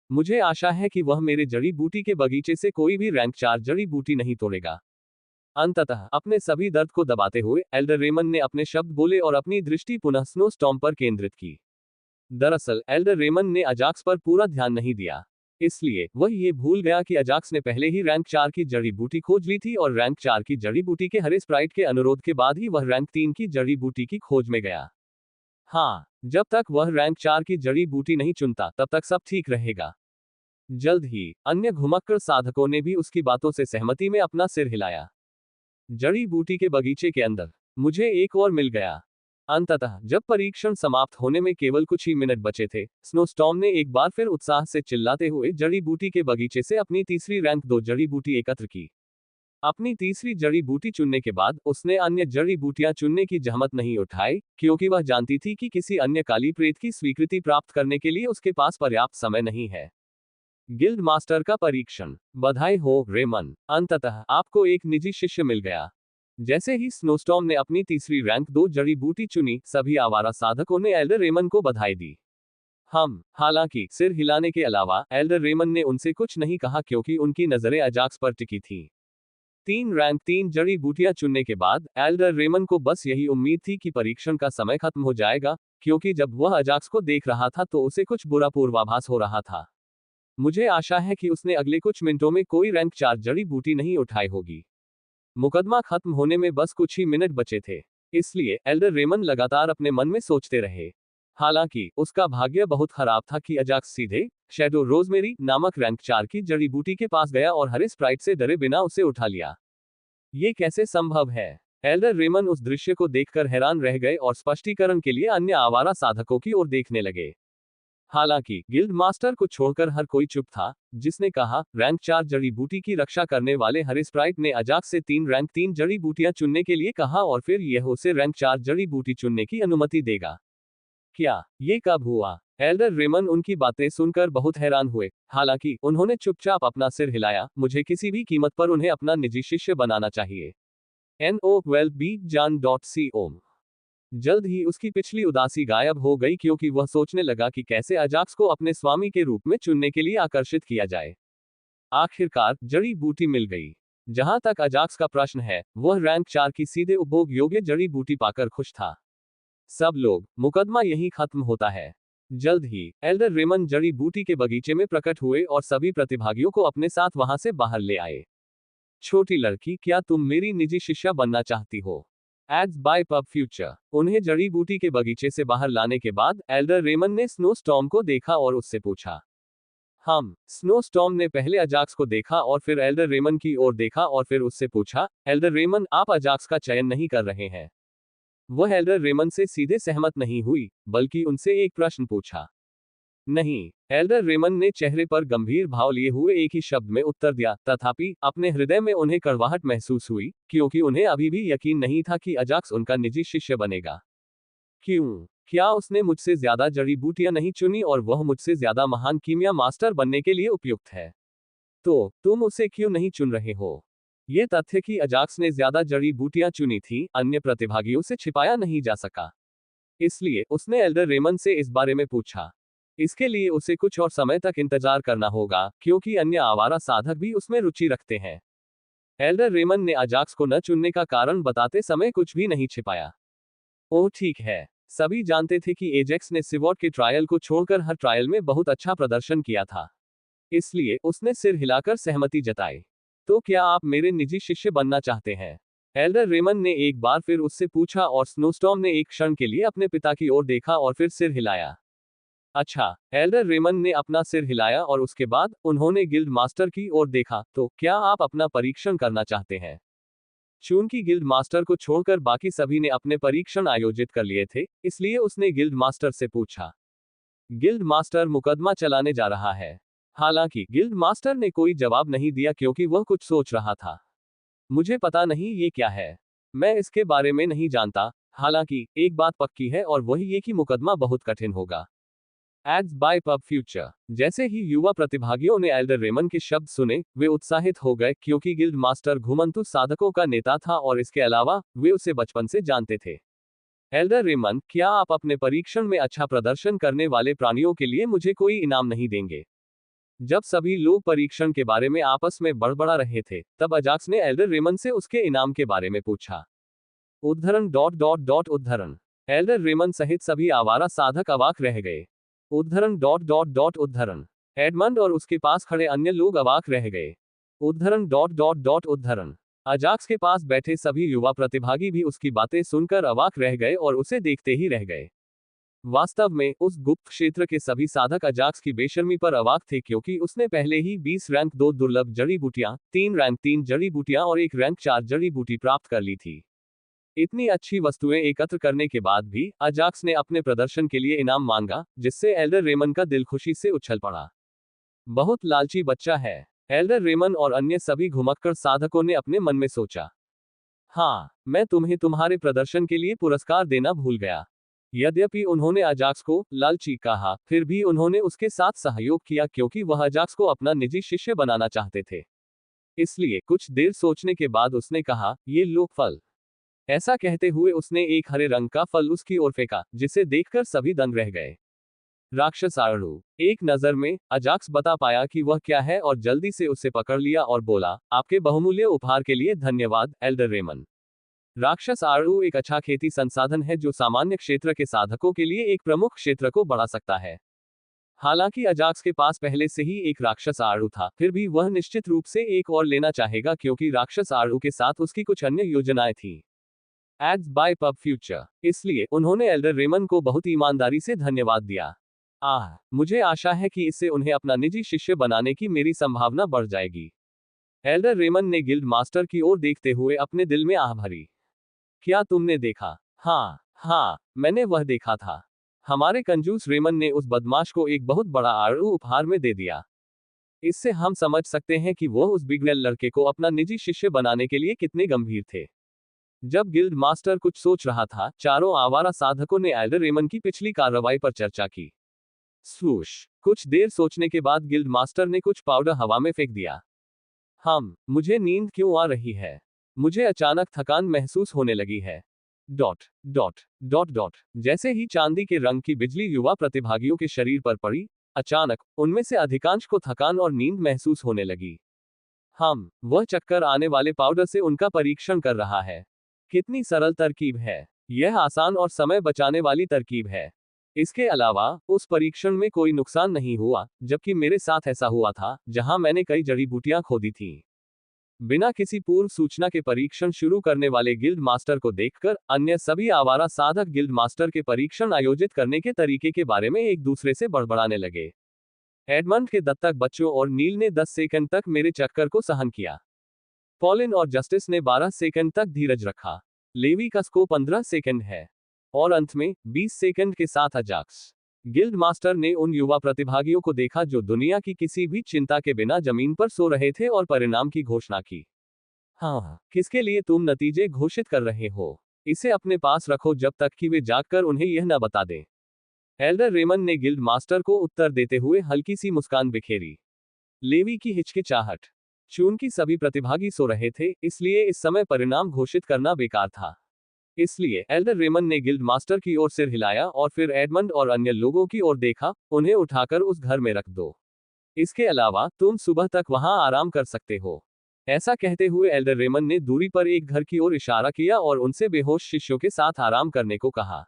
मुझे आशा है कि वह मेरे जड़ी बूटी के बगीचे से कोई भी रैंक 4 जड़ी बूटी नहीं तोड़ेगा। अंततः अपने सभी दर्द को दबाते हुए एल्डर रेमन ने अपने शब्द बोले और अपनी दृष्टि पुनः स्नो स्टॉर्म पर केंद्रित की। दरअसल एल्डर रेमन ने अजाक्स पर पूरा ध्यान नहीं दिया, इसलिए वह ये भूल गया कि अजाक्स ने पहले ही रैंक 4 की जड़ी बूटी खोज ली थी और रैंक 4 की जड़ी बूटी के हरे स्प्राइट के अनुरोध के बाद ही वह रैंक 3 की जड़ी बूटी की खोज में गया। हाँ, जब तक वह रैंक 4 की जड़ी बूटी नहीं चुनता तब तक सब ठीक रहेगा। जल्द ही अन्य घुमक्कड़ साधकों ने भी उसकी बातों से सहमति में अपना सिर हिलाया। जड़ी बूटी के बगीचे के अंदर मुझे एक और मिल गया। अंततः जब परीक्षण समाप्त होने में केवल कुछ ही मिनट बचे थे, स्नोस्टॉर्म ने एक बार फिर उत्साह से चिल्लाते हुए जड़ी बूटी के बगीचे से अपनी तीसरी रैंक 2 जड़ी बूटी एकत्र की। अपनी तीसरी जड़ी बूटी चुनने के बाद उसने अन्य जड़ी बूटियां चुनने की जहमत नहीं उठाई, क्योंकि वह जानती थी कि किसी अन्य काली प्रेत की स्वीकृति प्राप्त करने के लिए उसके पास पर्याप्त समय नहीं है। गिल्ड मास्टर का परीक्षण। बधाई हो रेमन, अंततः आपको एक निजी शिष्य मिल गया। जैसे ही स्नोस्टॉर्म ने अपनी तीसरी रैंक 2 जड़ी बूटी चुनी, सभी आवारा साधकों ने एल्डर रेमन को बधाई दी। हालांकि सिर हिलाने के अलावा एल्डर रेमन ने उनसे कुछ नहीं कहा, क्योंकि उनकी नजरें अजाक्स पर टिकी थी। 3 जड़ी बूटियां चुनने के बाद एल्डर रेमन को बस यही उम्मीद थी कि परीक्षण का समय खत्म हो जाएगा, क्योंकि जब वह अजाक्स को देख रहा था तो उसे कुछ बुरा पूर्वाभास हो रहा था। मुझे आशा है कि उसने अगले कुछ मिनटों में कोई रैंक 4 जड़ी बूटी नहीं उठाई होगी। मुकदमा खत्म होने में बस कुछ ही मिनट बचे थे, इसलिए एल्डर रेमन लगातार अपने मन में सोचते रहे। हालांकि उसका भाग्य बहुत खराब था कि अजाक्स सीधे शैडो रोजमेरी नामक रैंक 4 की जड़ी बूटी के पास गया और हरे स्प्राइट से डरे बिना उसे उठा लिया। ये कैसे संभव है? एल्डर रेमन उस दृश्य को देखकर हैरान रह गए और स्पष्टीकरण के लिए अन्य आवारा साधकों की ओर देखने लगे। हालांकि गिल्ड मास्टर को छोड़कर हर कोई चुप था, जिसने कहा, रैंक 4 जड़ी बूटी की रक्षा करने वाले हरे स्प्राइट ने अजाक्स से 3 जड़ी बूटियां चुनने के लिए कहा और फिर यह उसे रैंक 4 जड़ी बूटी चुनने की अनुमति देगा। क्या ये कब हुआ? एल्डर रेमन उनकी बातें सुनकर बहुत हैरान हुए, हालांकि उन्होंने चुपचाप अपना सिर हिलाया। मुझे किसी भी कीमत पर उन्हें अपना निजी शिष्य बनाना चाहिए। NOLB-JAN.com। जल्द ही उसकी पिछली उदासी गायब हो गई, क्योंकि वह सोचने लगा कि कैसे अजाक्स को अपने स्वामी के रूप में चुनने के लिए आकर्षित किया जाए। आखिरकार जड़ी बूटी मिल गई। जहां तक अजाक्स का प्रश्न है, वह रैंक 4 की सीधे उपभोग योग्य जड़ी बूटी पाकर खुश था। सब लोग, मुकदमा यहीं खत्म होता है। जल्द ही एल्डर रेमन जड़ी बूटी के बगीचे में प्रकट हुए और सभी प्रतिभागियों को अपने साथ वहां से बाहर ले आए। छोटी लड़की, क्या तुम मेरी निजी शिष्या बनना चाहती हो? Ads by pub future. उन्हें जड़ी बूटी के बगीचे से बाहर लाने के बाद एल्डर रेमन ने स्नो स्टॉर्म को देखा और उससे पूछा। स्नो स्टॉर्म ने पहले अजाक्स को देखा और फिर एल्डर रेमन की ओर देखा और फिर उससे पूछा, एल्डर रेमन, आप अजाक्स का चयन नहीं कर रहे हैं? वह एल्डर रेमन से सीधे सहमत नहीं हुई, बल्कि उनसे एक प्रश्न पूछा। नहीं, एल्डर रेमन ने चेहरे पर गंभीर भाव लिए हुए एक ही शब्द में उत्तर दिया, तथापि अपने हृदय में उन्हें कड़वाहट महसूस हुई, क्योंकि उन्हें अभी भी यकीन नहीं था कि अजाक्स उनका निजी शिष्य बनेगा। क्यों? क्या उसने मुझसे ज्यादा जड़ी बूटियां नहीं चुनी और वह मुझसे ज्यादा महान कीमिया मास्टर बनने के लिए उपयुक्त है? तो तुम उसे क्यों नहीं चुन रहे हो? यह तथ्य कि अजाक्स ने ज्यादा जड़ी बूटियां चुनी थी, अन्य प्रतिभागियों से छिपाया नहीं जा सका। इसलिए उसने एल्डर रेमन से इस बारे में पूछा। इसके लिए उसे कुछ और समय तक इंतजार करना होगा, क्योंकि अन्य आवारा साधक भी उसमें रुचि रखते हैं। एल्डर रेमन ने अजाक्स को न चुनने का कारण बताते समय कुछ भी नहीं छिपाया। ओह ठीक है, सभी जानते थे कि एजेक्स ने सिवॉट के ट्रायल को छोड़कर हर ट्रायल में बहुत अच्छा प्रदर्शन किया था। इसलिए उसने सिर हिलाकर सहमति जताई। तो क्या आप मेरे निजी शिष्य बनना चाहते हैं? एल्डर रेमन ने एक बार फिर उससे पूछा और स्नोस्टॉर्म ने एक क्षण के लिए अपने पिता की ओर देखा और फिर सिर हिलाया। अच्छा, एल्डर रेमन ने अपना सिर हिलाया और उसके बाद उन्होंने गिल्ड मास्टर की ओर देखा। तो क्या आप अपना परीक्षण करना चाहते हैं? चूंकि गिल्ड मास्टर को छोड़कर बाकी सभी ने अपने परीक्षण आयोजित कर लिए थे, इसलिए उसने गिल्ड मास्टर से पूछा। गिल्ड मास्टर मुकदमा चलाने जा रहा है। हालांकि गिल्ड मास्टर ने कोई जवाब नहीं दिया क्योंकि वह कुछ सोच रहा था। मुझे पता नहीं ये क्या है। मैं इसके बारे में नहीं जानता। हालांकि एक बात पक्की है और वही ये कि मुकदमा बहुत कठिन होगा। Ads by pub future. जैसे ही युवा प्रतिभागियों ने एल्डर रेमन के शब्द सुने, वे उत्साहित हो गए क्योंकि गिल्ड मास्टर घुमंतु साधकों का नेता था और इसके अलावा वे उसे बचपन से जानते थे। एल्डर रेमन, क्या आप अपने परीक्षण में अच्छा प्रदर्शन करने वाले प्राणियों के लिए मुझे कोई इनाम नहीं देंगे? जब सभी लोग परीक्षण के बारे में आपस में बड़बड़ा रहे थे, तब अजाक्स ने एल्डर रेमन से उसके इनाम के बारे में पूछा। उद्धरण। एल्डर रेमन सहित सभी आवारा साधक अवाक रह गए। उद्धरण। एडमंड और उसके पास खड़े अन्य लोग अवाक रह गए। उद्धरण। अजाक्स के पास बैठे सभी युवा प्रतिभागी भी उसकी बातें सुनकर अवाक रह गए और उसे देखते ही रह गए। वास्तव में उस गुप्त क्षेत्र के सभी साधक अजाक्स की बेशर्मी पर अवाक थे क्योंकि उसने पहले ही 20 रैंक 2 दुर्लभ जड़ी बूटियां, 3 रैंक 3 जड़ी बूटियां और 1 रैंक 4 जड़ी बूटी प्राप्त कर ली थी। इतनी अच्छी वस्तुएं एकत्र करने के बाद भी अजाक्स ने अपने प्रदर्शन के लिए इनाम मांगा, जिससे एल्डर रेमन का दिल खुशी से उछल पड़ा। बहुत लालची बच्चा है। एल्डर रेमन और अन्य सभी घुमक्कड़ साधकों ने अपने मन में सोचा। हाँ, मैं तुम्हें तुम्हारे प्रदर्शन के लिए पुरस्कार देना भूल गया। यद्यपि उन्होंने अजाक्स को लालची कहा, फिर भी उन्होंने उसके साथ सहयोग किया क्योंकि वह अजाक्स को अपना निजी शिष्य बनाना चाहते थे। इसलिए कुछ देर सोचने के बाद उसने कहा, ये लो फल। ऐसा कहते हुए उसने एक हरे रंग का फल उसकी ओर फेंका, जिसे देखकर सभी दंग रह गए। राक्षस आड़ू। एक नजर में अजाक्स बता पाया कि वह क्या है और जल्दी से उसे पकड़ लिया और बोला, आपके बहुमूल्य उपहार के लिए धन्यवाद, एल्डर रेमन। राक्षस आड़ू एक अच्छा खेती संसाधन है जो सामान्य क्षेत्र के साधकों के लिए एक प्रमुख क्षेत्र को बढ़ा सकता है। हालांकि अजाक्स के पास पहले से ही एक राक्षस आड़ू था, फिर भी वह निश्चित रूप से एक और लेना चाहेगा क्योंकि राक्षस आड़ू के साथ उसकी कुछ अन्य योजनाएं थी। Ads by pub future. इसलिए उन्होंने एल्डर रेमन को बहुत ईमानदारी से धन्यवाद दिया। मुझे आशा है कि इससे उन्हें अपना निजी शिष्य बनाने की मेरी संभावना बढ़ जाएगी। एल्डर रेमन ने गिल्ड मास्टर की ओर देखते हुए अपने दिल में आह भरी। क्या तुमने देखा? हाँ, मैंने वह देखा था। हमारे कंजूस रेमन ने उस बदमाश को एक बहुत बड़ा आड़ू उपहार में दे दिया। इससे हम समझ सकते हैं कि वह उस बिगड़ेल लड़के को अपना निजी शिष्य बनाने के लिए कितने गंभीर थे। जब गिल्ड मास्टर कुछ सोच रहा था, चारों आवारा साधकों ने एल्डर रेमन की पिछली कार्रवाई पर चर्चा की। स्वूश। कुछ देर सोचने के बाद गिल्ड मास्टर ने कुछ पाउडर हवा में फेंक दिया। मुझे नींद क्यों आ रही है? मुझे अचानक थकान महसूस होने लगी है। जैसे ही चांदी के रंग की बिजली युवा प्रतिभागियों के शरीर पर पड़ी, अचानक उनमें से अधिकांश को थकान और नींद महसूस होने लगी। वह चक्कर आने वाले पाउडर से उनका परीक्षण कर रहा है। कितनी सरल तरकीब है। यह आसान और समय बचाने वाली तरकीब है। इसके अलावा उस परीक्षण में कोई नुकसान नहीं हुआ, जबकि मेरे साथ ऐसा हुआ था, जहां मैंने कई जड़ी बूटियां खोदी थीं। बिना किसी पूर्व सूचना के परीक्षण शुरू करने वाले गिल्ड मास्टर को देखकर अन्य सभी आवारा साधक गिल्ड मास्टर के परीक्षण आयोजित करने के तरीके के बारे में एक दूसरे से बड़बड़ाने लगे। एडमंड के दत्तक बच्चों और नील ने 10 सेकंड तक मेरे चक्कर को सहन किया। पॉलिन और जस्टिस ने 12 सेकंड तक धीरज रखा। लेवी का स्कोप 15 सेकंड है। और अंत में 20 सेकंड के साथ अजाक्स। गिल्ड मास्टर ने उन युवा प्रतिभागियों को देखा जो दुनिया की किसी भी चिंता के बिना जमीन पर सो रहे थे और परिणाम की घोषणा की। किसके लिए तुम नतीजे घोषित कर रहे हो? इसे अपने पास रखो जब तक कि वे जागकर उन्हें यह न बता दें। एल्डर रेमन ने गिल्ड मास्टर को उत्तर देते हुए हल्की सी मुस्कान बिखेरी। लेवी की हिचकिचाहट। चूंकि सभी प्रतिभागी सो रहे थे, इसलिए इस समय परिणाम घोषित करना बेकार था। इसलिए एल्डर रेमन ने गिल्ड मास्टर की ओर सिर हिलाया और फिर एडमंड और अन्य लोगों की ओर देखा, उन्हें उठाकर उस घर में रख दो। इसके अलावा तुम सुबह तक वहां आराम कर सकते हो। ऐसा कहते हुए एल्डर रेमन ने दूरी पर एक घर की ओर इशारा किया और उनसे बेहोश शिष्यों के साथ आराम करने को कहा।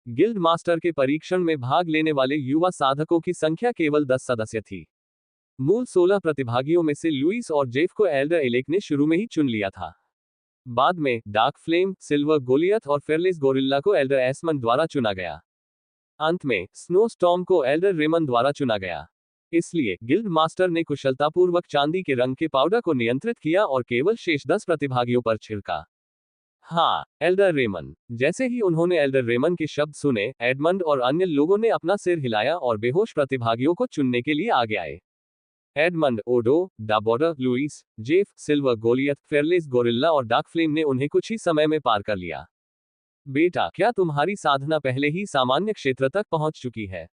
गिल्ड मास्टर के परीक्षण में भाग लेने वाले युवा साधकों की संख्या केवल 10 सदस्य थी। मूल 16 प्रतिभागियों में से लुइस और जेफ को एल्डर एलेक ने शुरू में ही चुन लिया था। बाद में डार्क फ्लेम, सिल्वर गोलियथ और फेयरलेस गोरिल्ला को एल्डर एस्मंड द्वारा चुना गया। अंत में स्नो स्टॉर्म को एल्डर रेमन द्वारा चुना गया। इसलिए गिल्ड मास्टर ने कुशलतापूर्वक चांदी के रंग के पाउडर को नियंत्रित किया और केवल शेष 10 प्रतिभागियों पर छिड़का। हाँ, एल्डर रेमन। जैसे ही उन्होंने एल्डर रेमन के शब्द सुने, एडमंड और अन्य लोगों ने अपना सिर हिलाया और बेहोश प्रतिभागियों को चुनने के लिए आगे आए। एडमंड, ओडो, डाबॉर्डर, Louis, Jeff, silver Goliath, fearless gorilla और डार्क फ्लेम ने उन्हें कुछ ही समय में पार कर लिया। बेटा, क्या तुम्हारी साधना पहले ही सामान्य क्षेत्र तक पहुंच चुकी है?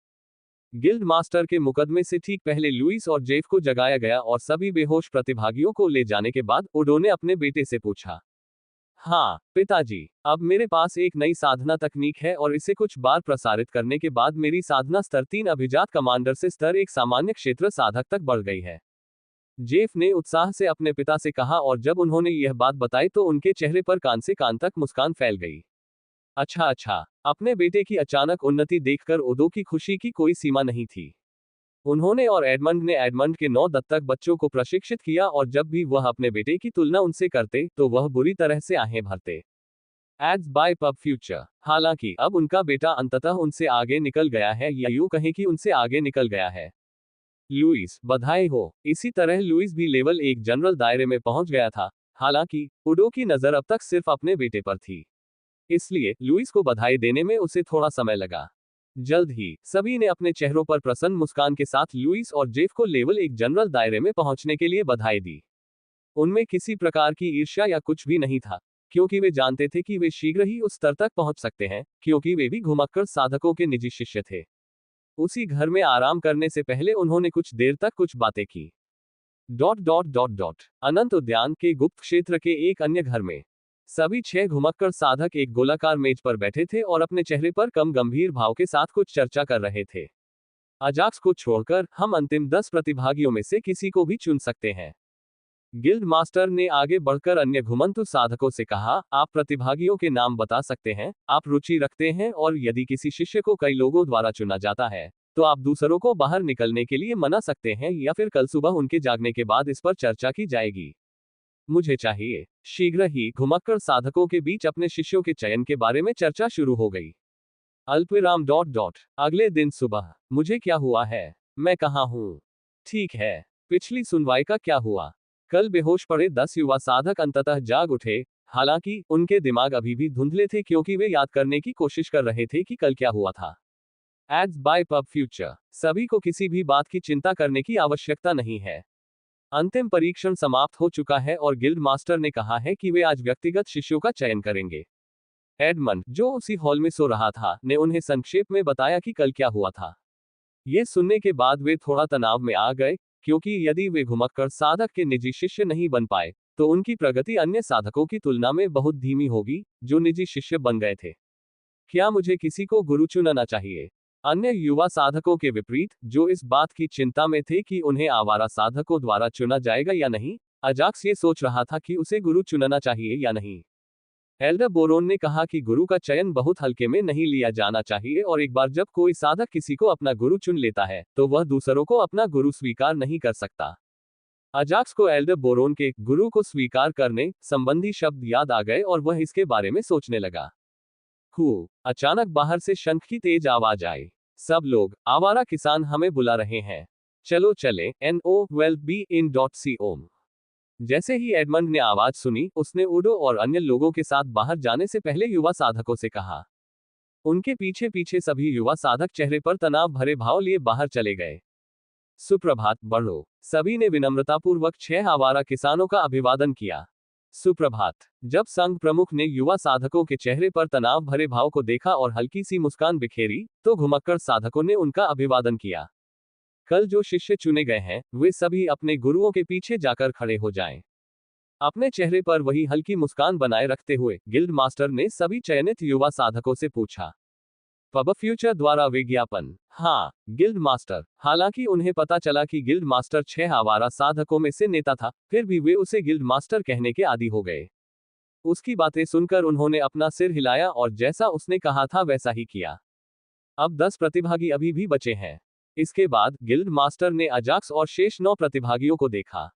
गिल्ड मास्टर के मुकदमे से ठीक पहले लुइस और जेफ को जगाया गया और सभी बेहोश प्रतिभागियों को ले जाने के बाद ओडो ने अपने बेटे से पूछा। हाँ, पिताजी, अब मेरे पास एक नई साधना तकनीक है और इसे कुछ बार प्रसारित करने के बाद मेरी साधना स्तर 3 अभिजात कमांडर से स्तर 1 सामान्य क्षेत्र साधक तक बढ़ गई है। जेफ ने उत्साह से अपने पिता से कहा और जब उन्होंने यह बात बताई तो उनके चेहरे पर कान से कान तक मुस्कान फैल गई। अच्छा। अपने बेटे की अचानक उन्नति देखकर ओडो की खुशी की कोई सीमा नहीं थी। उन्होंने और एडमंड ने एडमंड के 9 दत्तक बच्चों को प्रशिक्षित किया और जब भी वह अपने बेटे की तुलना उनसे करते तो वह बुरी तरह से आहें भरते। Ads by pub future. हालांकि अब उनका बेटा अंततः उनसे आगे निकल गया है, या यूं कहें कि उनसे आगे निकल गया है। लुइस, बधाई हो। इसी तरह लुइस भी लेवल 1 जनरल दायरे में पहुंच गया था। हालांकि ओडो की नजर अब तक सिर्फ अपने बेटे पर थी, इसलिए लुइस को बधाई देने में उसे थोड़ा समय लगा। जल्द ही सभी ने अपने चेहरों पर प्रसन्न मुस्कान के साथ लुइस और जेफ को लेवल 1 जनरल दायरे में पहुंचने के लिए बधाई दी। उनमें किसी प्रकार की ईर्ष्या या कुछ भी नहीं था, क्योंकि वे जानते थे कि वे शीघ्र ही उस स्तर तक पहुंच सकते हैं, क्योंकि वे भी घुमक्कड़ साधकों के निजी शिष्य थे। उसी घर में आराम करने से पहले उन्होंने कुछ देर तक कुछ बातें की। अनंत उद्यान के गुप्त क्षेत्र के एक अन्य घर में सभी 6 घुमक्कड़ साधक एक गोलाकार मेज पर बैठे थे और अपने चेहरे पर कम गंभीर भाव के साथ कुछ चर्चा कर रहे थे। अजाक्स को छोड़कर हम अंतिम 10 प्रतिभागियों में से किसी को भी चुन सकते हैं। गिल्ड मास्टर ने आगे बढ़कर अन्य घुमंतु साधकों से कहा, आप प्रतिभागियों के नाम बता सकते हैं, आप रुचि रखते हैं, और यदि किसी शिष्य को कई लोगों द्वारा चुना जाता है तो आप दूसरों को बाहर निकलने के लिए मना सकते हैं, या फिर कल सुबह उनके जागने के बाद इस पर चर्चा की जाएगी। मुझे चाहिए। शीघ्र ही घुमक्कड़ साधकों के बीच अपने शिष्यों के चयन के बारे में चर्चा शुरू हो गई। अल्पविराम। अगले दिन सुबह। मुझे क्या हुआ है? मैं कहाँ हूँ? ठीक है, पिछली सुनवाई का क्या हुआ? कल बेहोश पड़े 10 युवा साधक अंततः जाग उठे। हालांकि उनके दिमाग अभी भी धुंधले थे, क्योंकि वे याद करने की कोशिश कर रहे थे कि कल क्या हुआ था। Ads by pub future. सभी को किसी भी बात की चिंता करने की आवश्यकता नहीं है। अंतिम परीक्षण समाप्त हो चुका है और गिल्ड मास्टर ने कहा है कि वे आज व्यक्तिगत शिष्यों का चयन करेंगे। एडमंड, जो उसी हॉल में सो रहा था, ने उन्हें संक्षेप में बताया कि कल क्या हुआ था। ये सुनने के बाद वे थोड़ा तनाव में आ गए, क्योंकि यदि वे घुमक्कड़ साधक के निजी शिष्य नहीं बन पाए तो उनकी प्रगति अन्य साधकों की तुलना में बहुत धीमी होगी, जो निजी शिष्य बन गए थे। क्या मुझे किसी को गुरु चुनना चाहिए? अन्य युवा साधकों के विपरीत, जो इस बात की चिंता में थे कि उन्हें आवारा साधकों द्वारा चुना जाएगा या नहीं, अजाक्स ये सोच रहा था कि उसे गुरु चुनना चाहिए या नहीं। एल्डर बोरोन ने कहा कि गुरु का चयन बहुत हल्के में नहीं लिया जाना चाहिए, और एक बार जब कोई साधक किसी को अपना गुरु चुन लेता है तो वह दूसरों को अपना गुरु स्वीकार नहीं कर सकता। अजाक्स को एल्डर बोरोन के गुरु को स्वीकार करने संबंधी शब्द याद आ गए और वह इसके बारे में सोचने लगा। अचानक बाहर से शंख की तेज आवाज आई। सब लोग, आवारा किसान हमें बुला रहे हैं। चलो चले। NOWELLBE.CO। जैसे ही एडमंड ने आवाज सुनी, उसने ओडो और अन्य लोगों के साथ बाहर जाने से पहले युवा साधकों से कहा। उनके पीछे पीछे सभी युवा साधक चेहरे पर तनाव भरे भाव लिए बाहर चले गए। सुप्रभात बढ़ो। सभी ने विनम्रतापूर्वक 6 आवारा किसानों का अभिवादन किया। सुप्रभात। जब संघ प्रमुख ने युवा साधकों के चेहरे पर तनाव भरे भाव को देखा और हल्की सी मुस्कान बिखेरी, तो घुमक्कड़ साधकों ने उनका अभिवादन किया। कल जो शिष्य चुने गए हैं, वे सभी अपने गुरुओं के पीछे जाकर खड़े हो जाएं। अपने चेहरे पर वही हल्की मुस्कान बनाए रखते हुए गिल्ड मास्टर ने सभी चयनित युवा साधकों से पूछा। पब फ्यूचर द्वारा विज्ञापन। हाँ, गिल्ड मास्टर। हालांकि उन्हें पता चला कि गिल्ड मास्टर 6 आवारा साधकों में से नेता था, फिर भी वे उसे गिल्ड मास्टर कहने के आदी हो गए। उसकी बातें सुनकर उन्होंने अपना सिर हिलाया और जैसा उसने कहा था वैसा ही किया। अब 10 प्रतिभागी अभी भी बचे हैं। इसके बाद गिल्ड मास्टर ने अजाक्स और शेष 9 प्रतिभागियों को देखा।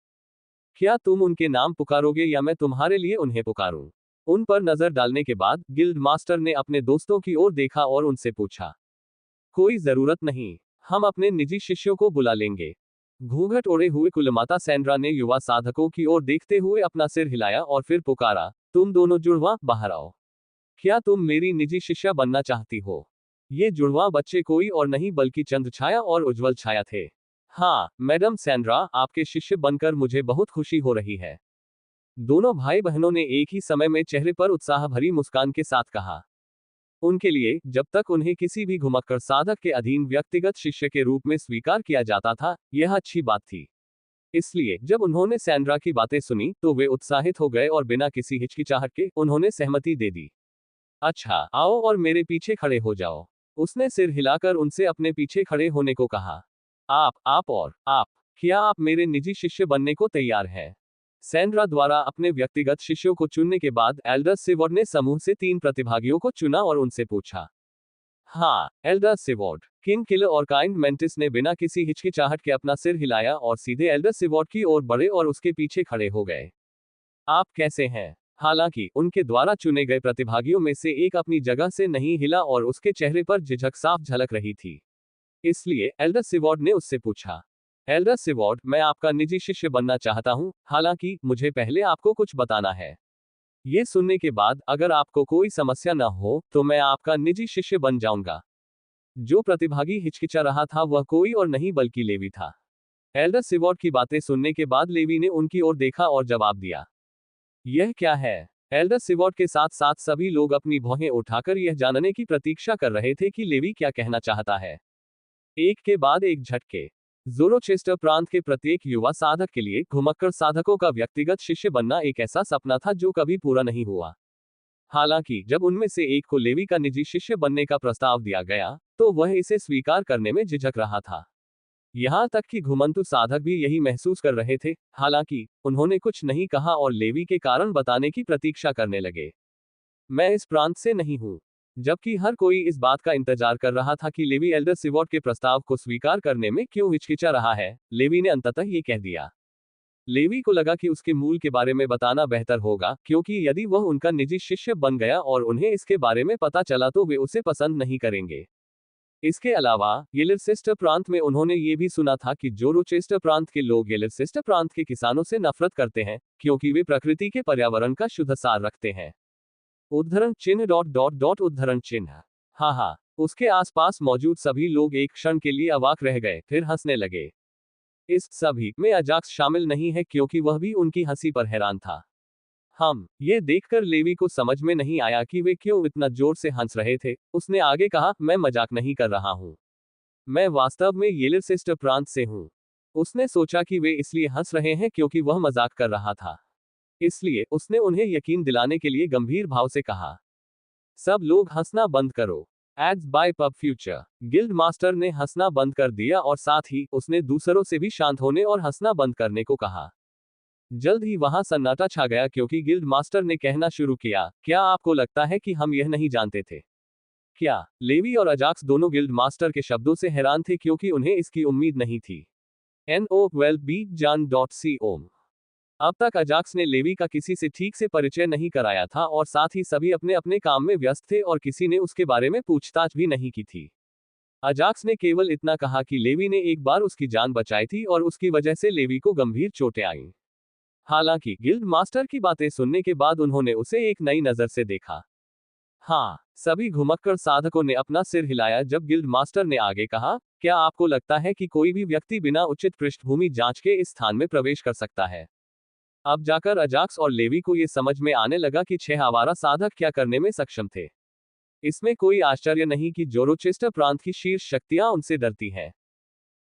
क्या तुम उनके नाम पुकारोगे या मैं तुम्हारे लिए उन्हें पुकारूं? उन पर नजर डालने के बाद गिल्ड मास्टर ने अपने दोस्तों की ओर देखा और उनसे पूछा। कोई जरूरत नहीं, हम अपने निजी शिष्यों को बुला लेंगे। घूंघट ओढ़े हुए कुलमाता सैंड्रा ने युवा साधकों की ओर देखते हुए अपना सिर हिलाया और फिर पुकारा, तुम दोनों जुड़वा बाहर आओ। क्या तुम मेरी निजी शिष्या बनना चाहती हो? ये जुड़वा बच्चे कोई और नहीं बल्कि चंद्रछाया और उज्जवल छाया थे। हाँ मैडम सैंड्रा, आपके शिष्य बनकर मुझे बहुत खुशी हो रही है। दोनों भाई बहनों ने एक ही समय में चेहरे पर उत्साह भरी मुस्कान के साथ कहा। उनके लिए जब तक उन्हें किसी भी घुमक्कड़ साधक के अधीन व्यक्तिगत शिष्य के रूप में स्वीकार किया जाता था, यह अच्छी बात थी। इसलिए जब उन्होंने सैंड्रा की बातें सुनी तो वे उत्साहित हो गए और बिना किसी हिचकिचाहट के उन्होंने सहमति दे दी। अच्छा, आओ और मेरे पीछे खड़े हो जाओ। उसने सिर हिलाकर उनसे अपने पीछे खड़े होने को कहा। आप और आप, क्या आप मेरे निजी शिष्य बनने को तैयार हैं? सैंड्रा द्वारा अपने व्यक्तिगत शिष्यों को चुनने के बाद एल्डर सिवॉर्ड ने समूह से 3 प्रतिभागियों को चुना और उनसे पूछा। हाँ एल्डर सिवॉर्ड। किंग किलर और काइंड मेंटिस ने बिना किसी हिचकिचाहट के अपना सिर हिलाया और सीधे एल्डर सिवॉर्ड की ओर बढ़े और उसके पीछे खड़े हो गए। आप कैसे हैं? हालांकि उनके द्वारा चुने गए प्रतिभागियों में से एक अपनी जगह से नहीं हिला और उसके चेहरे पर झिझक साफ झलक रही थी। इसलिए एल्डर सिवॉर्ड ने उससे पूछा, एल्डर सिवॉर्ड, मैं आपका निजी शिष्य बनना चाहता हूं, हालांकि मुझे पहले आपको कुछ बताना है। ये सुनने के बाद अगर आपको कोई समस्या न हो तो मैं आपका निजी शिष्य बन जाऊंगा। जो प्रतिभागी हिचकिचा रहा था वह कोई और नहीं बल्कि लेवी था। एल्डर सिवॉर्ड की बातें सुनने के बाद लेवी ने उनकी ओर देखा और जवाब दिया, यह क्या है? एल्डर सिवॉर्ड के साथ साथ सभी लोग अपनी भौहें उठाकर यह जानने की प्रतीक्षा कर रहे थे कि लेवी क्या कहना चाहता है। एक के बाद एक झटके। ज़ोरोचेस्टर प्रांत के प्रत्येक युवा साधक के लिए घुमक्कड़ साधकों का व्यक्तिगत शिष्य बनना एक ऐसा सपना था जो कभी पूरा नहीं हुआ। हालांकि जब उनमें से एक को लेवी का निजी शिष्य बनने का प्रस्ताव दिया गया तो वह इसे स्वीकार करने में झिझक रहा था। यहां तक कि घुमंतु साधक भी यही महसूस कर रहे थे। हालांकि उन्होंने कुछ नहीं कहा और लेवी के कारण बताने की प्रतीक्षा करने लगे। मैं इस प्रांत से नहीं हूं। जबकि हर कोई इस बात का इंतजार कर रहा था कि लेवी एल्डर सिवॉर्ड के प्रस्ताव को स्वीकार करने में क्यों हिचकिचा रहा है, लेवी ने अंततः ये कह दिया। लेवी को लगा कि उसके मूल के बारे में बताना बेहतर होगा, क्योंकि यदि वह उनका निजी शिष्य बन गया और उन्हें इसके बारे में पता चला तो वे उसे पसंद नहीं करेंगे। इसके अलावा येलिरसेस्टर प्रांत में उन्होंने ये भी सुना था कि ज़ोरोचेस्टर प्रांत के लोग येलिरसेस्टर प्रांत के किसानों से नफरत करते हैं, क्योंकि वे प्रकृति के पर्यावरण का शुद्ध सार रखते हैं। उद्धरण चिन्ह उद्धरण चिन्ह। हाँ, उसके आसपास मौजूद सभी लोग एक क्षण के लिए अवाक रह गए, फिर हंसने लगे। इस सभी में अजाक्स शामिल नहीं है क्योंकि वह भी उनकी हंसी पर हैरान था। ये देखकर लेवी को समझ में नहीं आया कि वे क्यों इतना जोर से हंस रहे थे। उसने आगे कहा, मैं मजाक नहीं कर रहा हूँ। मैं वास्तव में येलिरसेस्टर प्रांत से हूँ। उसने सोचा कि वे इसलिए हंस रहे हैं क्योंकि वह मजाक कर रहा था। इसलिए उसने उन्हें यकीन दिलाने के लिए गंभीर भाव से कहा, सब लोग हंसना बंद करो। Ads by pub future. Guild master ने हंसना बंद कर दिया और साथ ही उसने दूसरों से भी शांत होने और हंसना बंद करने को कहा। जल्द ही वहां सन्नाटा छा गया क्योंकि गिल्ड मास्टर ने कहना शुरू किया, क्या आपको लगता है कि हम यह नहीं जानते थे? क्या? लेवी और अजाक्स दोनों गिल्ड मास्टर के शब्दों से हैरान थे क्योंकि उन्हें इसकी उम्मीद नहीं थी। NOWELLBJAN.com। अब तक अजाक्स ने लेवी का किसी से ठीक से परिचय नहीं कराया था और साथ ही सभी अपने अपने काम में व्यस्त थे और किसी ने उसके बारे में पूछताछ भी नहीं की थी। अजाक्स ने केवल इतना कहा कि लेवी ने एक बार उसकी जान बचाई थी और उसकी वजह से लेवी को गंभीर चोटें आईं। हालांकि गिल्ड मास्टर की बातें सुनने के बाद उन्होंने उसे एक नई नजर से देखा। सभी घुमक्कड़ साधकों ने अपना सिर हिलाया जब गिल्ड मास्टर ने आगे कहा, क्या आपको लगता है कि कोई भी व्यक्ति बिना उचित पृष्ठभूमि जांच के इस स्थान में प्रवेश कर सकता है? अब जाकर अजाक्स और लेवी को यह समझ में आने लगा कि 6 आवारा साधक क्या करने में सक्षम थे। इसमें कोई आश्चर्य नहीं कि ज़ोरोचेस्टर प्रांत की शीर्ष शक्तियां उनसे डरती हैं।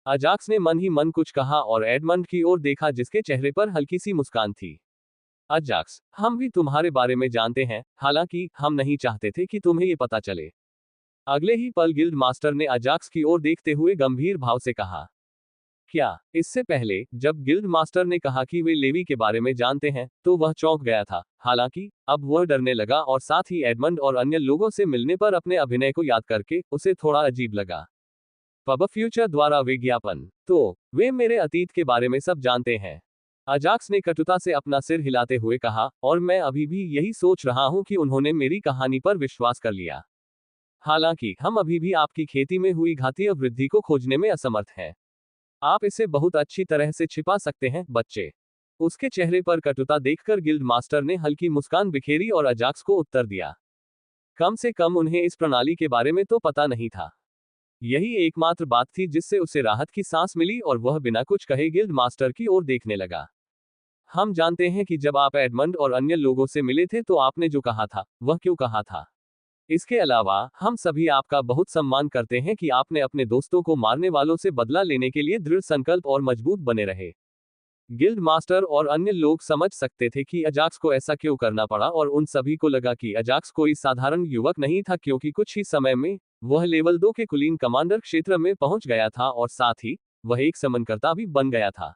अजाक्स ने मन ही मन कुछ कहा और एडमंड की ओर देखा जिसके चेहरे पर हल्की सी मुस्कान थी। अजाक्स, हम भी तुम्हारे बारे में जानते हैं, हालांकि हम नहीं चाहते थे कि तुम्हें ये पता चले। अगले ही पल गिल्ड मास्टर ने अजाक्स की ओर देखते हुए गंभीर भाव से कहा, क्या? इससे पहले जब गिल्ड मास्टर ने कहा कि वे लेवी के बारे में जानते हैं तो वह चौंक गया था। हालांकि अब वह डरने लगा और साथ ही एडमंड और अन्य लोगों से मिलने पर अपने अभिनय को याद करके उसे थोड़ा अजीब लगा। पब फ्यूचर द्वारा विज्ञापन। तो वे मेरे अतीत के बारे में सब जानते हैं। अजाक्स ने कटुता से अपना सिर हिलाते हुए कहा, और मैं अभी भी यही सोच रहा हूं कि उन्होंने मेरी कहानी पर विश्वास कर लिया। हालांकि हम अभी भी आपकी खेती में हुई घातीय वृद्धि को खोजने में असमर्थ हैं। आप इसे बहुत अच्छी तरह से छिपा सकते हैं, बच्चे। उसके चेहरे पर कटुता देखकर गिल्ड मास्टर ने हल्की मुस्कान बिखेरी और अजाक्स को उत्तर दिया। कम से कम उन्हें इस प्रणाली के बारे में तो पता नहीं था। यही एकमात्र बात थी जिससे उसे राहत की सांस मिली और वह बिना कुछ कहे गिल्ड मास्टर की ओर देखने लगा। हम जानते हैं कि जब आप एडमंड और अन्य लोगों से मिले थे तो आपने जो कहा था, वह क्यों कहा था। इसके अलावा हम सभी आपका बहुत सम्मान करते हैं कि आपने अपने दोस्तों को मारने वालों से बदला लेने के लिए दृढ़ संकल्प और मजबूत बने रहे। गिल्ड मास्टर और अन्य लोग समझ सकते थे कि अजाक्स को ऐसा क्यों करना पड़ा, और उन सभी को लगा कि अजाक्स कोई साधारण युवक नहीं था, क्योंकि कुछ ही समय में वह लेवल 2 के कुलीन कमांडर क्षेत्र में पहुंच गया था और साथ ही वह एक समनकर्ता भी बन गया था।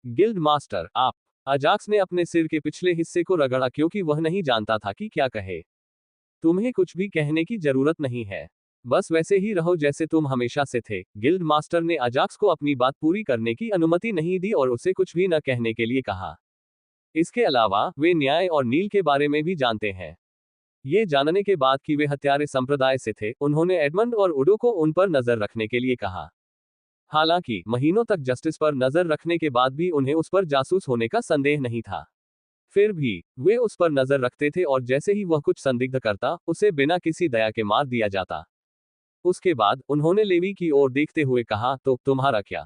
गिल्ड मास्टर, आप। अजाक्स ने अपने सिर के पिछले हिस्से को रगड़ा क्योंकि वह नहीं जानता था कि क्या कहे। तुम्हें कुछ भी कहने की जरूरत नहीं है, बस वैसे ही रहो जैसे तुम हमेशा से थे। गिल्ड मास्टर ने अजाक्स को अपनी बात पूरी करने की अनुमति नहीं दी और उसे कुछ भी न कहने के लिए कहा। इसके अलावा वे न्याय और नील के बारे में भी जानते हैं। ये जानने के बाद कि वे हत्यारे संप्रदाय से थे, उन्होंने एडमंड और उडो को उन पर नजर रखने के लिए कहा। हालांकि महीनों तक जस्टिस पर नजर रखने के बाद भी उन्हें उस पर जासूस होने का संदेह नहीं था। फिर भी वे उस पर नजर रखते थे और जैसे ही वह कुछ संदिग्ध करता, उसे बिना किसी दया के मार दिया जाता। उसके बाद उन्होंने लेवी की ओर देखते हुए कहा, तो तुम्हारा क्या?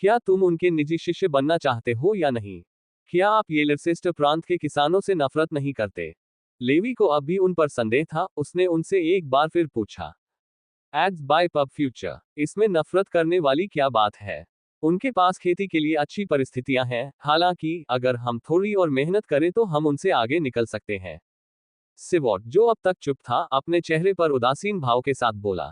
क्या तुम उनके निजी शिष्य बनना चाहते हो या नहीं? क्या आप येलरसेस्ट प्रांत के किसानों से नफरत नहीं करते? लेवी को अब भी उन पर संदेह था। उसने उनसे एक बार फिर पूछा, एड्स बाय पब फ्यूचर, इसमें नफरत करने वाली क्या बात है? उनके पास खेती के लिए अच्छी परिस्थितियां हैं, हालांकि अगर हम थोड़ी और मेहनत करें तो हम उनसे आगे निकल सकते हैं। सिवॉट, जो अब तक चुप था, अपने चेहरे पर उदासीन भाव के साथ बोला,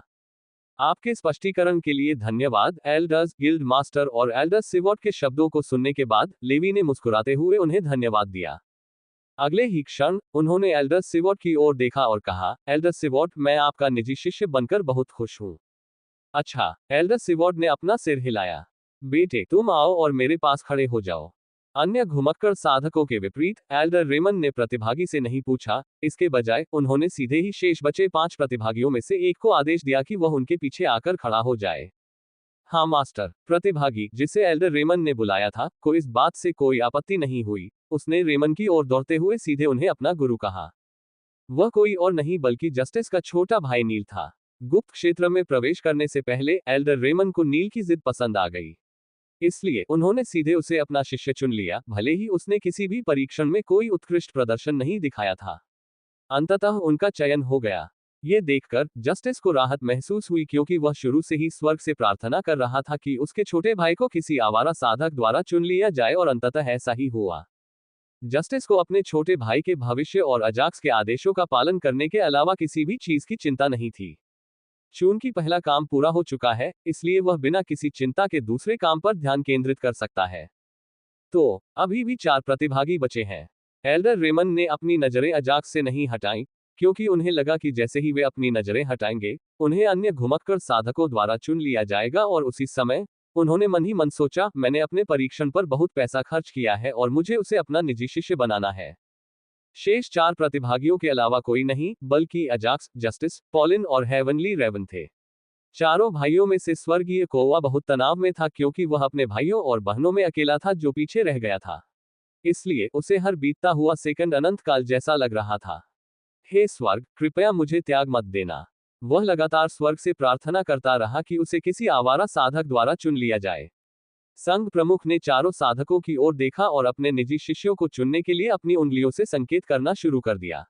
आपके स्पष्टीकरण के लिए धन्यवाद एल्डर्स। गिल्ड मास्टर और एल्डर्स सिवॉट के शब्दों को सुनने के बाद लेवी ने मुस्कुराते हुए उन्हें धन्यवाद दिया। अगले ही क्षण उन्होंने एल्डर्स सिवॉट की ओर देखा और कहा, एल्डर्स सिवॉट, मैं आपका निजी शिष्य बनकर बहुत खुश हूं। अच्छा, एल्डर्स सिवॉट ने अपना सिर हिलाया। बेटे, तुम आओ और मेरे पास खड़े हो जाओ। अन्य घुमक्कड़ साधकों के विपरीत एल्डर रेमन ने प्रतिभागी से नहीं पूछा। इसके बजाय उन्होंने सीधे ही शेष बचे 5 प्रतिभागियों में से एक को आदेश दिया कि वह उनके पीछे आकर खड़ा हो जाए। हाँ मास्टर। प्रतिभागी, जिसे एल्डर रेमन ने बुलाया था, को इस बात से कोई आपत्ति नहीं हुई। उसने रेमन की ओर दौड़ते हुए सीधे उन्हें अपना गुरु कहा। वह कोई और नहीं बल्कि जस्टिस का छोटा भाई नील था। गुप्त क्षेत्र में प्रवेश करने से पहले एल्डर रेमन को नील की जिद पसंद आ गई, इसलिए उन्होंने सीधे उसे अपना शिष्य चुन लिया, भले ही उसने किसी भी परीक्षण में कोई उत्कृष्ट प्रदर्शन नहीं दिखाया था। अंततः उनका चयन हो गया। ये देखकर जस्टिस को राहत महसूस हुई, क्योंकि वह शुरू से ही स्वर्ग से प्रार्थना कर रहा था कि उसके छोटे भाई को किसी आवारा साधक द्वारा चुन लिया जाए, और अंततः ऐसा ही हुआ। जस्टिस को अपने छोटे भाई के भविष्य और अजाक्स के आदेशों का पालन करने के अलावा किसी भी चीज की चिंता नहीं थी। चूंकि पहला काम पूरा हो चुका है, इसलिए वह बिना किसी चिंता के दूसरे काम पर ध्यान केंद्रित कर सकता है। तो अभी भी 4 प्रतिभागी बचे हैं। एल्डर रेमन ने अपनी नजरें अजाक्स से नहीं हटाईं, क्योंकि उन्हें लगा कि जैसे ही वे अपनी नजरें हटाएंगे, उन्हें अन्य घुमक्कड़ साधकों द्वारा चुन लिया जाएगा। और उसी समय उन्होंने मन ही मन सोचा, मैंने अपने परीक्षण पर बहुत पैसा खर्च किया है और मुझे उसे अपना निजी शिष्य बनाना है। शेष 4 प्रतिभागियों के अलावा कोई नहीं, बल्कि अजाक्स, जस्टिस, पॉलिन और हेवनली रेवन थे। चारों भाइयों में से स्वर्गीय कोवा बहुत तनाव में था, क्योंकि वह अपने भाइयों और बहनों में अकेला था जो पीछे रह गया था। इसलिए उसे हर बीतता हुआ सेकंड अनंत काल जैसा लग रहा था। हे स्वर्ग, कृपया मुझे त्याग मत देना। वह लगातार स्वर्ग से प्रार्थना करता रहा कि उसे किसी आवारा साधक द्वारा चुन लिया जाए। संघ प्रमुख ने चारों साधकों की ओर देखा और अपने निजी शिष्यों को चुनने के लिए अपनी उंगलियों से संकेत करना शुरू कर दिया।